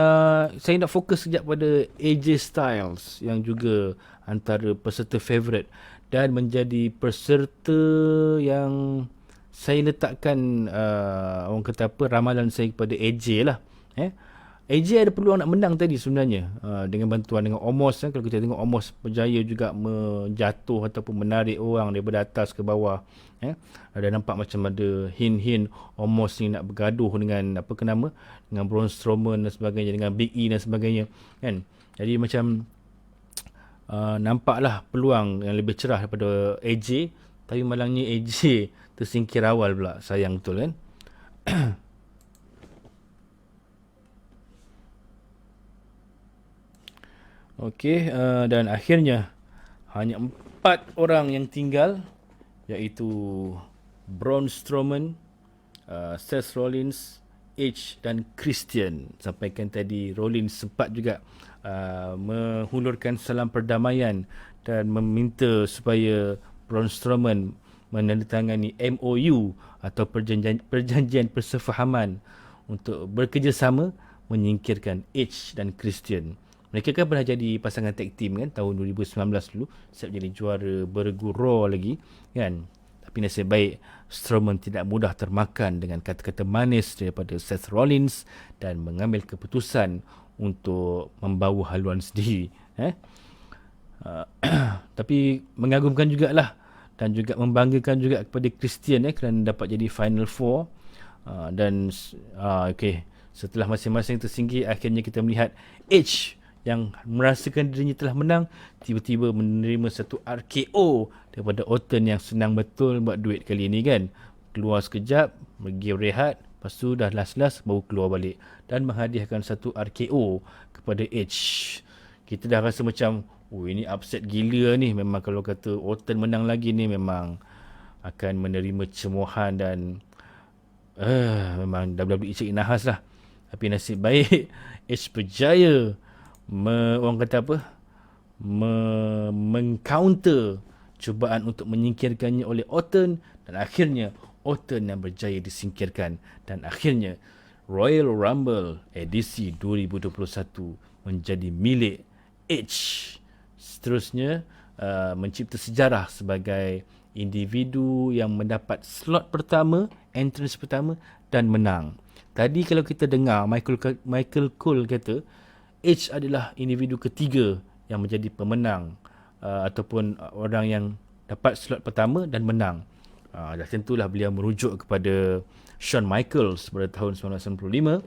saya nak fokus sekejap pada AJ Styles yang juga antara peserta favourite dan menjadi peserta yang saya letakkan orang kata apa, ramalan saya kepada AJ lah. AJ ada peluang nak menang tadi sebenarnya, dengan bantuan dengan Omos. Kalau kita tengok Omos berjaya juga menjatuh ataupun menarik orang daripada atas ke bawah. Ada nampak macam ada hint Omos ni nak bergaduh dengan apa ke nama, dengan Braun Strowman dan sebagainya, dengan Big E dan sebagainya, kan. Jadi macam nampaklah peluang yang lebih cerah daripada AJ, tapi malangnya AJ tersingkir awal pula. Sayang betul, kan. Okey, dan akhirnya hanya 4 orang yang tinggal, iaitu Braun Strowman, Seth Rollins, Edge dan Christian. Sampaikan tadi Rollins sempat juga menghulurkan salam perdamaian dan meminta supaya Braun Strowman menandatangani MOU atau perjanjian persefahaman untuk bekerjasama menyingkirkan Edge dan Christian. Mereka kan pernah jadi pasangan tag team kan tahun 2019 dulu, siap jadi juara bergu Raw lagi, kan. Tapi nasib baik Strowman tidak mudah termakan dengan kata-kata manis daripada Seth Rollins dan mengambil keputusan untuk membawa haluan sendiri. Tapi mengagumkan jugalah dan juga membanggakan juga kepada Christian kerana dapat jadi Final Four. Okay, setelah masing-masing tersingkir, akhirnya kita melihat Edge yang merasakan dirinya telah menang, tiba-tiba menerima satu RKO daripada Orton yang senang betul buat duit kali ini, kan. Keluar sekejap, pergi rehat, lepas tu dah last-last baru keluar balik dan menghadiahkan satu RKO kepada Edge. Kita dah rasa macam, ini upset gila ni. Memang kalau kata Orton menang lagi ni, memang akan menerima cemohan dan memang WWE cari nahas lah. Tapi nasib baik Edge berjaya orang kata apa, mengcounter cubaan untuk menyingkirkannya oleh Orton, dan akhirnya Orton yang berjaya disingkirkan, dan akhirnya Royal Rumble edisi 2021 menjadi milik Edge. Seterusnya mencipta sejarah sebagai individu yang mendapat slot pertama, entrance pertama dan menang. Tadi kalau kita dengar Michael Cole kata Edge adalah individu ketiga yang menjadi pemenang, ataupun orang yang dapat slot pertama dan menang. Dah tentulah beliau merujuk kepada Shawn Michaels pada tahun 1995,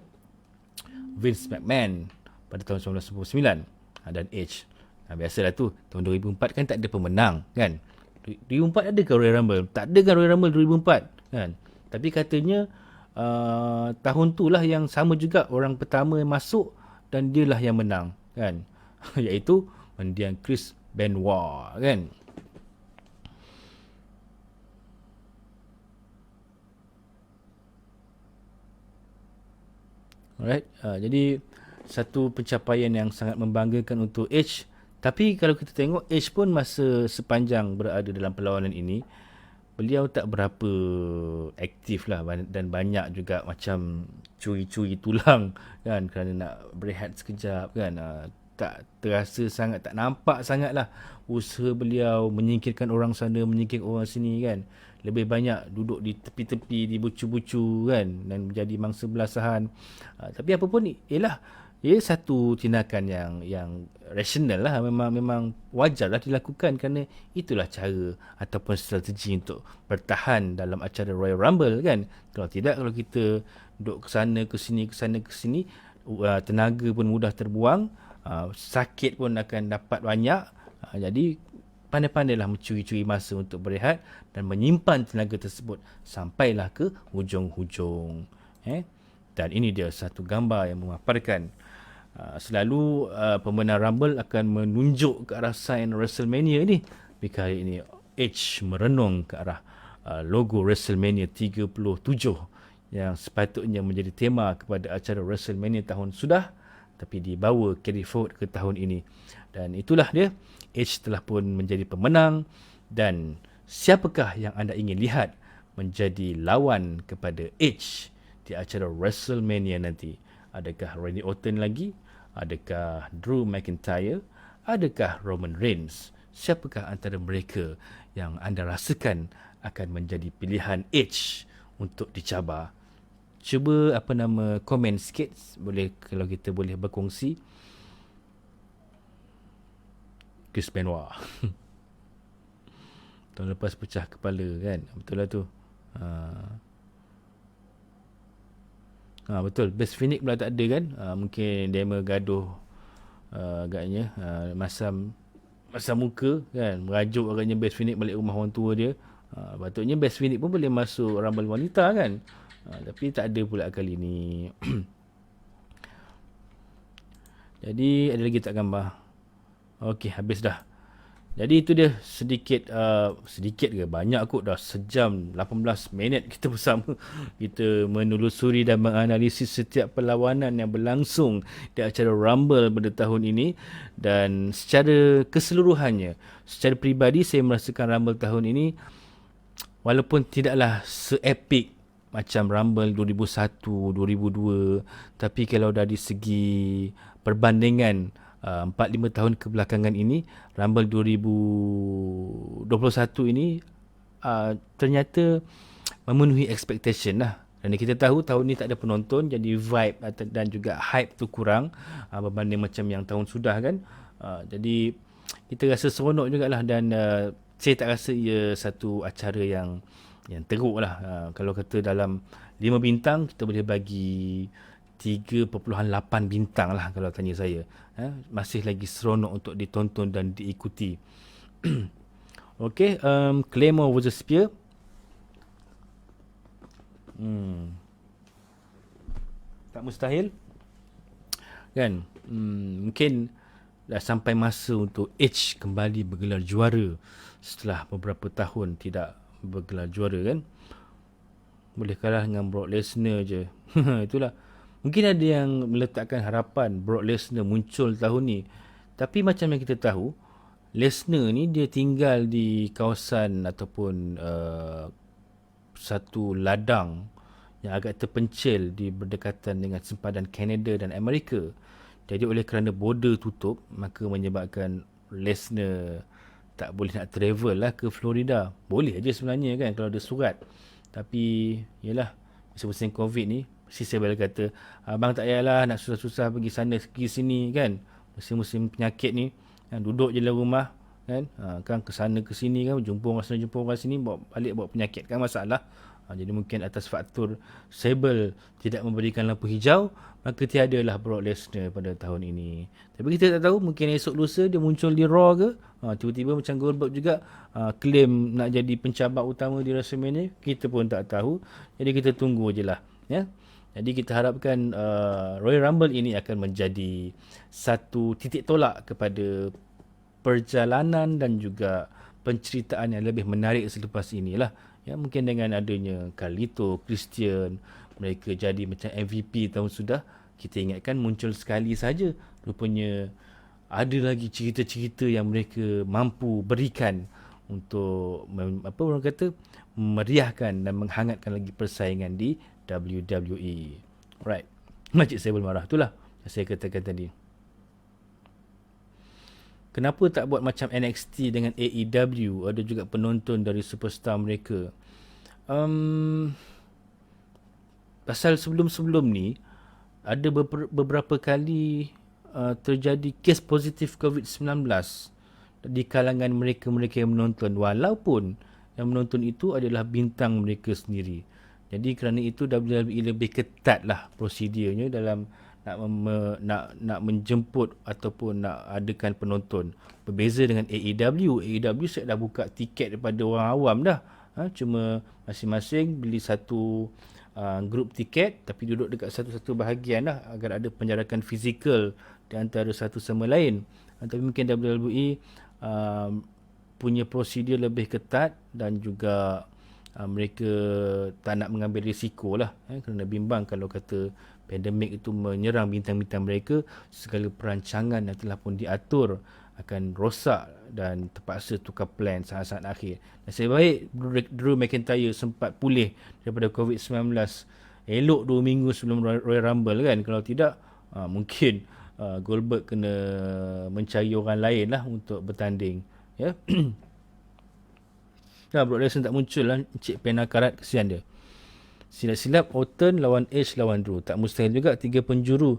Vince McMahon pada tahun 1999, dan Edge. Biasalah tu, tahun 2004 kan tak ada pemenang kan. 2004 ada ke Royal Rumble? Tak ada kan Royal Rumble 2004 kan. Tapi katanya tahun tu lah yang sama juga orang pertama yang masuk dan dia lah yang menang kan. Iaitu mendiang Chris Benoit kan. Alright, jadi satu pencapaian yang sangat membanggakan untuk Edge. Tapi kalau kita tengok Edge pun masa sepanjang berada dalam perlawanan ini, beliau tak berapa aktif lah dan banyak juga macam curi-curi tulang kan kerana nak berehat sekejap kan. Tak terasa sangat, tak nampak sangat lah usaha beliau menyingkirkan orang sana, menyingkirkan orang sini kan. Lebih banyak duduk di tepi-tepi, di bucu-bucu kan dan menjadi mangsa belasahan. Tapi apa pun, ialah ia satu tindakan yang rasional lah, memang wajarlah dilakukan kerana itulah cara ataupun strategi untuk bertahan dalam acara Royal Rumble kan. Kalau tidak, kalau kita duduk ke sana ke sini, tenaga pun mudah terbuang, sakit pun akan dapat banyak. Jadi pandai-pandailah mencuri-curi masa untuk berehat dan menyimpan tenaga tersebut sampailah ke hujung-hujung. Dan ini dia satu gambar yang memaparkan selalu pemenang Rumble akan menunjuk ke arah sign WrestleMania ni. Tapi kali ini Edge merenung ke arah logo WrestleMania 37 yang sepatutnya menjadi tema kepada acara WrestleMania tahun sudah, tapi dibawa carry forward ke tahun ini. Dan itulah dia, Edge telah pun menjadi pemenang. Dan siapakah yang anda ingin lihat menjadi lawan kepada Edge di acara WrestleMania nanti? Adakah Randy Orton lagi? Adakah Drew McIntyre? Adakah Roman Reigns? Siapakah antara mereka yang anda rasakan akan menjadi pilihan Edge untuk dicabar? Cuba komen sikit, boleh kalau kita boleh berkongsi. Chris Benoit. Tahun lepas pecah kepala kan. Betul lah tu. Betul. Best Phoenix pula tak ada kan. Mungkin dia gaduh agaknya masam muka kan. Merajuk agaknya Best Phoenix balik rumah orang tua dia. Patutnya Best Phoenix pun boleh masuk Rumble wanita kan. Tapi tak ada pula kali ni. Jadi ada lagi tak gambar? Okey, habis dah. Jadi itu dia sedikit ke banyak kot, dah sejam 18 minit kita bersama. Kita menelusuri dan menganalisis setiap perlawanan yang berlangsung di acara Rumble pada tahun ini. Dan secara keseluruhannya, secara peribadi saya merasakan Rumble tahun ini walaupun tidaklah se-epic macam Rumble 2001, 2002, tapi kalau dari segi perbandingan 4-5 tahun kebelakangan ini, Rumble 2021 ini ternyata memenuhi expectation lah. Dan kita tahu tahun ni tak ada penonton, jadi vibe dan juga hype tu kurang berbanding macam yang tahun sudah kan. Jadi kita rasa seronok jugalah. Dan saya tak rasa ia satu acara yang teruk lah. Kalau kata dalam 5 bintang, kita boleh bagi 3.8 bintang lah kalau tanya saya. Masih lagi seronok untuk ditonton dan diikuti. Okay, Claymore vs Spear. Tak mustahil kan. Mungkin dah sampai masa untuk Edge kembali bergelar juara setelah beberapa tahun tidak bergelar juara kan. Boleh kalah dengan Brock Lesnar je. Itulah. Mungkin ada yang meletakkan harapan Brock Lesnar muncul tahun ni. Tapi macam yang kita tahu, Lesnar ni dia tinggal di kawasan ataupun satu ladang yang agak terpencil di berdekatan dengan sempadan Kanada dan Amerika. Jadi oleh kerana border tutup, maka menyebabkan Lesnar tak boleh nak travel lah ke Florida. Boleh aja sebenarnya kan kalau ada surat. Tapi yalah, musim-musim COVID ni, mesti saya boleh kata, abang tak payahlah nak susah-susah pergi sana pergi sini kan. Musim-musim penyakit ni, kan, duduk je dalam rumah kan, kan ke sana ke sini kan, jumpa orang sana jumpa orang sini, bawa balik bawa penyakit kan, masalah. Jadi mungkin atas faktor Sable tidak memberikan lampu hijau, maka tiadalah Brock Lesnar pada tahun ini. Tapi kita tak tahu, mungkin esok lusa dia muncul di Raw ke. Tiba-tiba macam Goldberg juga claim nak jadi pencabar utama di WrestleMania. Kita pun tak tahu. Jadi kita tunggu je lah. Ya? Jadi kita harapkan Royal Rumble ini akan menjadi satu titik tolak kepada perjalanan dan juga penceritaan yang lebih menarik selepas inilah. Ya, mungkin dengan adanya Carlito, Christian, mereka jadi macam MVP tahun sudah, kita ingatkan muncul sekali saja. Rupanya ada lagi cerita-cerita yang mereka mampu berikan untuk apa orang kata, meriahkan dan menghangatkan lagi persaingan di WWE. Right. Makcik saya marah. Itulah yang saya katakan tadi. Kenapa tak buat macam NXT dengan AEW? Ada juga penonton dari superstar mereka. Pasal sebelum-sebelum ni ada beberapa kali terjadi kes positif COVID-19 di kalangan mereka-mereka yang menonton, walaupun yang menonton itu adalah bintang mereka sendiri. Jadi kerana itu WWE lebih ketat lah prosedurnya dalam nak menjemput ataupun nak adakan penonton. Berbeza dengan AEW. AEW saya dah buka tiket daripada orang awam dah. Cuma masing-masing beli satu grup tiket tapi duduk dekat satu-satu bahagian lah agar ada penjarakan fizikal di antara satu sama lain. Tapi mungkin WWE punya prosedur lebih ketat dan juga mereka tak nak mengambil risiko lah kerana bimbang kalau kata pandemik itu menyerang bintang-bintang mereka, segala perancangan yang telah pun diatur akan rosak dan terpaksa tukar plan saat-saat akhir. Nasib baik Drew McIntyre sempat pulih daripada COVID-19 elok 2 minggu sebelum Royal Rumble kan. Kalau tidak mungkin Goldberg kena mencari orang lain lah untuk bertanding, ya. Brock Lesnar tak muncul lah, Encik Pena Karat, kesian dia. Silap-silap Orton lawan Edge lawan Drew. Tak mustahil juga 3 penjuru.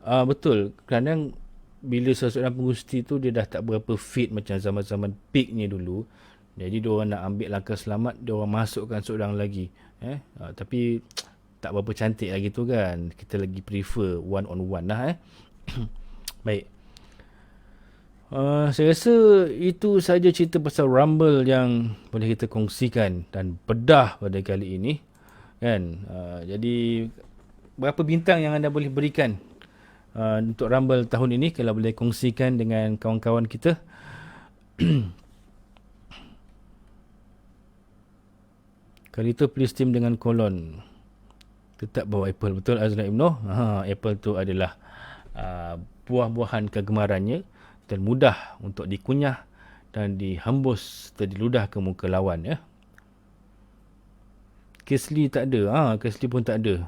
Betul. Kadang bila seorang pengusti tu dia dah tak berapa fit macam zaman-zaman peaknya dulu. Jadi diorang nak ambil langkah selamat, diorang masukkan seorang lagi. Tapi tak berapa cantik lagi tu kan. Kita lagi prefer one on one lah. Baik. Saya rasa itu saja cerita pasal Rumble yang boleh kita kongsikan dan bedah pada kali ini. Kan? Jadi berapa bintang yang anda boleh berikan untuk Rumble tahun ini, kalau boleh kongsikan dengan kawan-kawan kita. Kali itu pilih Steam dengan kolon. Tetap bawa Apple. Betul Azlan Ibnoh? Apple tu adalah buah-buahan kegemarannya dan mudah untuk dikunyah dan dihembus serta diludah ke muka lawan, ya. Kesley tak ada. Kesley pun tak ada.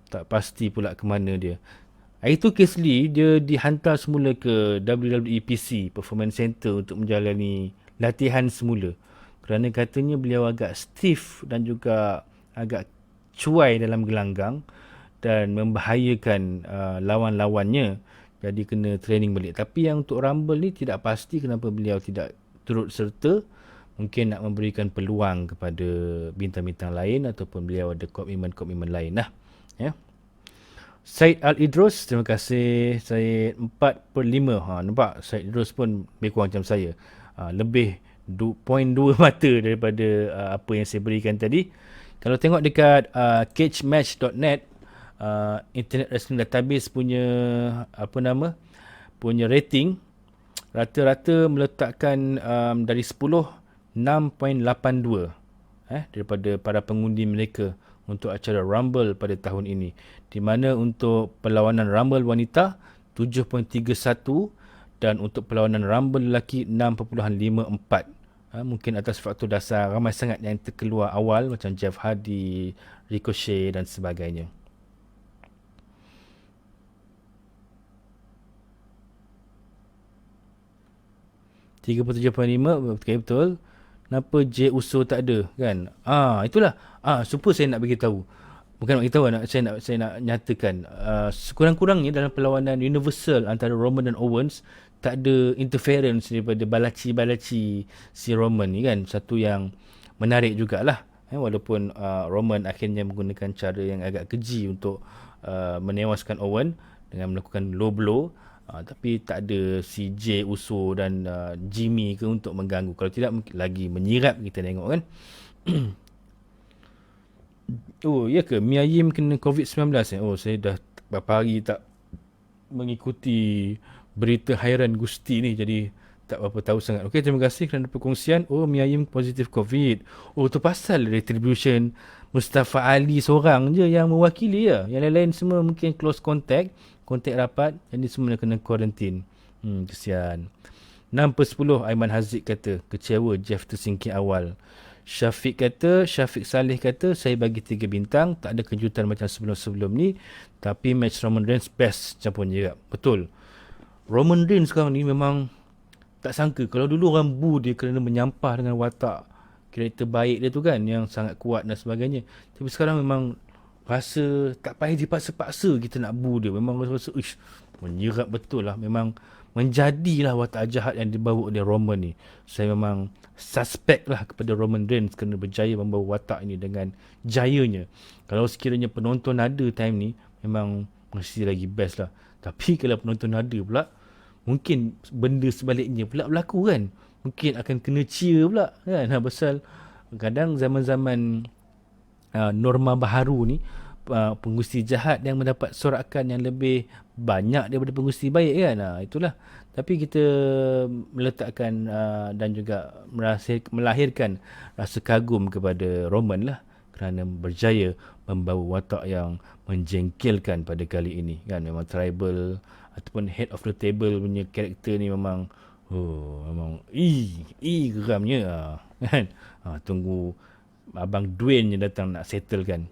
Tak pasti pula ke mana dia. Hari tu Kesley dia dihantar semula ke WWE PC Performance Center untuk menjalani latihan semula. Kerana katanya beliau agak stiff dan juga agak cuai dalam gelanggang dan membahayakan lawan-lawannya. Jadi kena training balik. Tapi yang untuk Rumble ni tidak pasti kenapa beliau tidak turut serta. Mungkin nak memberikan peluang kepada bintang-bintang lain ataupun beliau ada komitmen-komitmen lain lah. Ya. Syed Al-Idrus, terima kasih Syed 4/5. Nampak Syed Idrus pun lebih kurang macam saya. Lebih 0.2 mata daripada apa yang saya berikan tadi. Kalau tengok dekat cagematch.net, Internet Wrestling Database punya punya rating, rata-rata meletakkan dari 10 6.82 daripada para pengundi mereka untuk acara Rumble pada tahun ini. Di mana untuk perlawanan Rumble wanita 7.31 dan untuk perlawanan Rumble lelaki 6.54. Mungkin atas faktor dasar ramai sangat yang terkeluar awal macam Jeff Hardy, Ricochet dan sebagainya. Betul. Kenapa J Uso tak ada kan? Itulah. Super saya nak bagi tahu. Bukan nak bagi tahu, saya nak nyatakan sekurang-kurangnya dalam perlawanan Universal antara Roman dan Owens tak ada interference daripada balaci-balaci si Roman ni kan. Satu yang menarik jugalah. Walaupun Roman akhirnya menggunakan cara yang agak keji untuk menewaskan Owen dengan melakukan low blow, tapi tak ada CJ, Uso dan Jimmy ke untuk mengganggu. Kalau tidak mungkin lagi menyirat kita tengok kan. Oh ya ke Mia Yim kena COVID-19 Oh saya dah berapa hari tak mengikuti berita hairan Gusti ni, jadi tak berapa tahu sangat. Okey, terima kasih kerana perkongsian. Oh, Mia Yim positif COVID. Oh, tu pasal Retribution Mustafa Ali seorang je yang mewakili ya. Yang lain-lain semua mungkin close contact, kontak rapat, jadi semua kena quarantine. Kesian. 6/10 Aiman Haziq kata, kecewa Jeff tersingkir awal. Syafiq Saleh kata, saya bagi 3 bintang, tak ada kejutan macam sebelum-sebelum ni, tapi match Roman Reigns best campur nyerap. Betul. Roman Reigns sekarang ni memang tak sangka. Kalau dulu orang boo dia kerana menyampah dengan watak karakter baik dia tu kan, yang sangat kuat dan sebagainya. Tapi sekarang memang rasa tak payah dipaksa-paksa kita nak boo dia. Memang rasa ish, menyerap betul lah. Memang menjadilah watak jahat yang dibawa oleh Roman ni. Saya memang suspect lah kepada Roman Reigns kerana berjaya membawa watak ini dengan jayanya. Kalau sekiranya penonton ada time ni, memang mesti lagi best lah. Tapi kalau penonton ada pula, mungkin benda sebaliknya pula berlaku kan. Mungkin akan kena cheer pula kan. Pasal kadang zaman-zaman norma baharu ni, pengurusi jahat yang mendapat sorakan yang lebih banyak daripada pengurusi baik kan. Itulah. Tapi kita meletakkan dan juga melahirkan rasa kagum kepada Roman lah kerana berjaya membawa watak yang menjengkelkan pada kali ini kan. Memang tribal ataupun head of the table punya karakter ni memang memang geramnya kan. Tunggu abang Dwayne yang datang nak settle kan.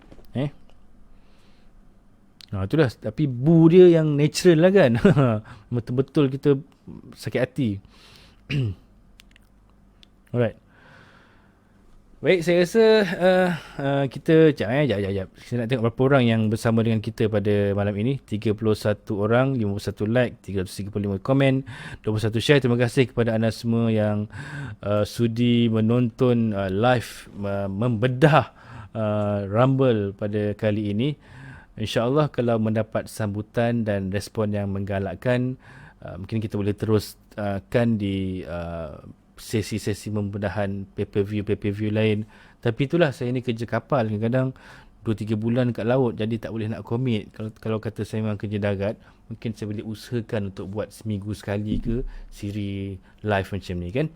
Itulah. Tapi boo dia yang natural lah kan. Betul-betul kita sakit hati. Alright. Baik, saya rasa kita jap. Saya nak tengok berapa orang yang bersama dengan kita pada malam ini. 31 orang, 51 like, 335 komen, 21 share. Terima kasih kepada anda semua yang sudi menonton live membedah Rumble pada kali ini. InsyaAllah kalau mendapat sambutan dan respon yang menggalakkan, mungkin kita boleh teruskan di sesi-sesi membedahan pay-per-view lain. Tapi itulah, saya ni kerja kapal, kadang-kadang 2-3 bulan kat laut, jadi tak boleh nak commit. Kalau kata saya memang kerja darat, mungkin saya boleh usahakan untuk buat seminggu sekali ke siri live macam ni kan.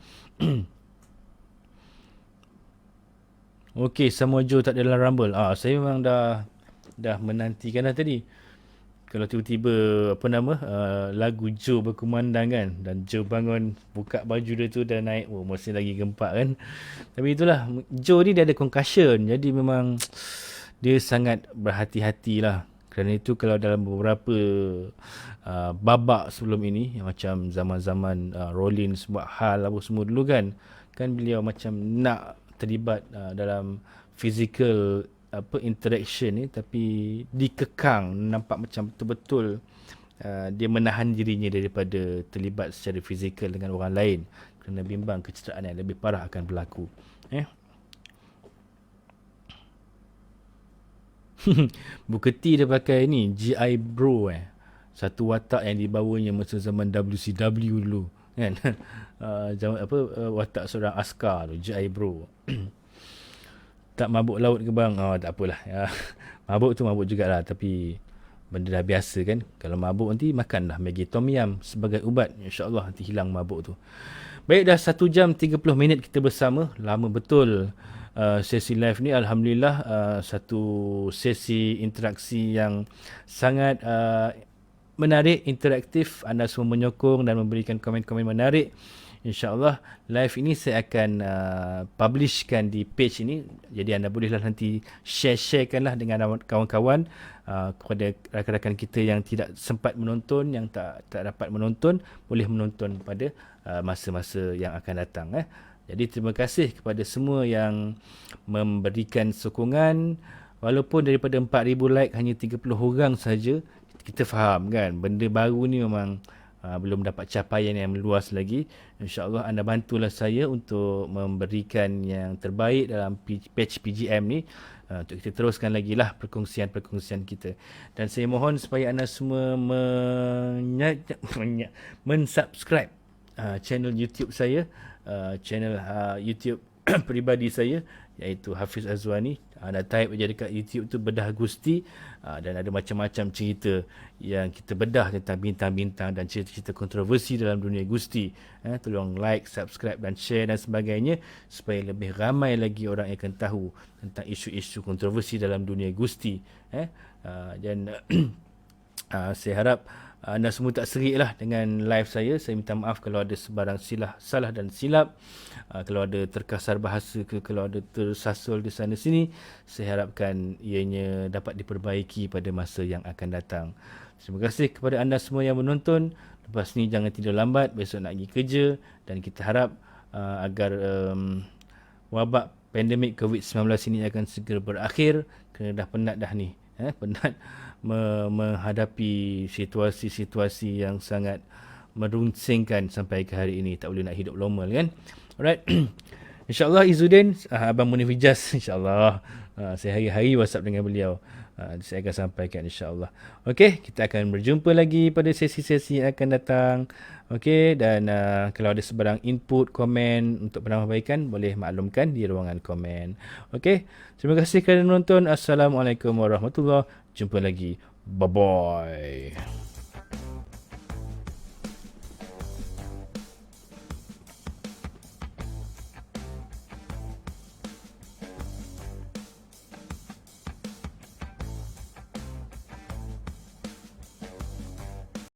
Okey, Samoa Joe tak ada dalam Rumble. Saya memang dah menantikan dah tadi. Kalau tiba-tiba lagu Joe berkumandang kan, dan Joe bangun buka baju dia tu dah naik, masih lagi gempak kan. Tapi itulah, Joe ni dia ada concussion, jadi memang dia sangat berhati-hati lah. Kerana itu kalau dalam beberapa babak sebelum ini, macam zaman-zaman Rollins buat hal apa semua dulu kan beliau macam nak terlibat dalam physical interaction ni, tapi dikekang. Nampak macam betul-betul dia menahan dirinya daripada terlibat secara fizikal dengan orang lain kerana bimbang kecederaan yang lebih parah akan berlaku. Booker T dia pakai ni GI Bro satu watak yang dibawanya masa zaman WCW dulu kan. Watak seorang askar tu, GI Bro. Tak mabuk laut ke bang? Tak apalah. Mabuk tu mabuk jugalah, tapi benda dah biasa kan. Kalau mabuk nanti makanlah Maggi Tom Yum sebagai ubat. InsyaAllah nanti hilang mabuk tu. Baik, dah 1 jam 30 minit kita bersama. Lama betul sesi live ni. Alhamdulillah, satu sesi interaksi yang sangat menarik, interaktif. Anda semua menyokong dan memberikan komen-komen menarik. InsyaAllah live ini saya akan publishkan di page ini. Jadi anda bolehlah nanti share-sharekanlah dengan kawan-kawan, kepada rakan-rakan kita yang tidak sempat menonton, yang tak dapat menonton, boleh menonton pada masa-masa yang akan datang. Jadi terima kasih kepada semua yang memberikan sokongan. Walaupun daripada 4,000 like hanya 30 orang saja, kita faham kan, benda baru ni memang belum dapat capaian yang meluas lagi. InsyaAllah anda bantulah saya untuk memberikan yang terbaik dalam batch PGM ni, untuk kita teruskan lagi lah perkongsian-perkongsian kita. Dan saya mohon supaya anda semua mensubscribe channel YouTube saya, channel YouTube peribadi saya, iaitu Hafiz Azwani. Anda type je dekat YouTube tu Bedah Gusti, dan ada macam-macam cerita yang kita bedah tentang bintang-bintang dan cerita-cerita kontroversi dalam dunia Gusti. Tolong like, subscribe dan share dan sebagainya, supaya lebih ramai lagi orang yang akan tahu tentang isu-isu kontroversi dalam dunia Gusti. Dan saya harap anda semua tak serik lah dengan live saya. Saya minta maaf kalau ada sebarang salah dan silap, kalau ada terkasar bahasa ke, kalau ada tersasul di sana sini. Saya harapkan ianya dapat diperbaiki pada masa yang akan datang. Terima kasih kepada anda semua yang menonton. Lepas ni jangan tidur lambat, besok nak pergi kerja, dan kita harap agar wabak pandemik COVID-19 ini akan segera berakhir, kerana dah penat dah ni. Penat menghadapi situasi-situasi yang sangat merunsingkan sampai ke hari ini. Tak boleh nak hidup normal kan. Alright. InsyaAllah Izzuddin, Abang Munif Ijaz, insyaAllah saya hari-hari WhatsApp dengan beliau. Saya akan sampaikan insyaAllah. Okey, kita akan berjumpa lagi pada sesi-sesi yang akan datang. Okey, dan kalau ada sebarang input, komen untuk penambahbaikan, boleh maklumkan di ruangan komen. Okey, terima kasih kerana menonton. Assalamualaikum warahmatullahi wabarakatuh. Jumpa lagi. Bye-bye.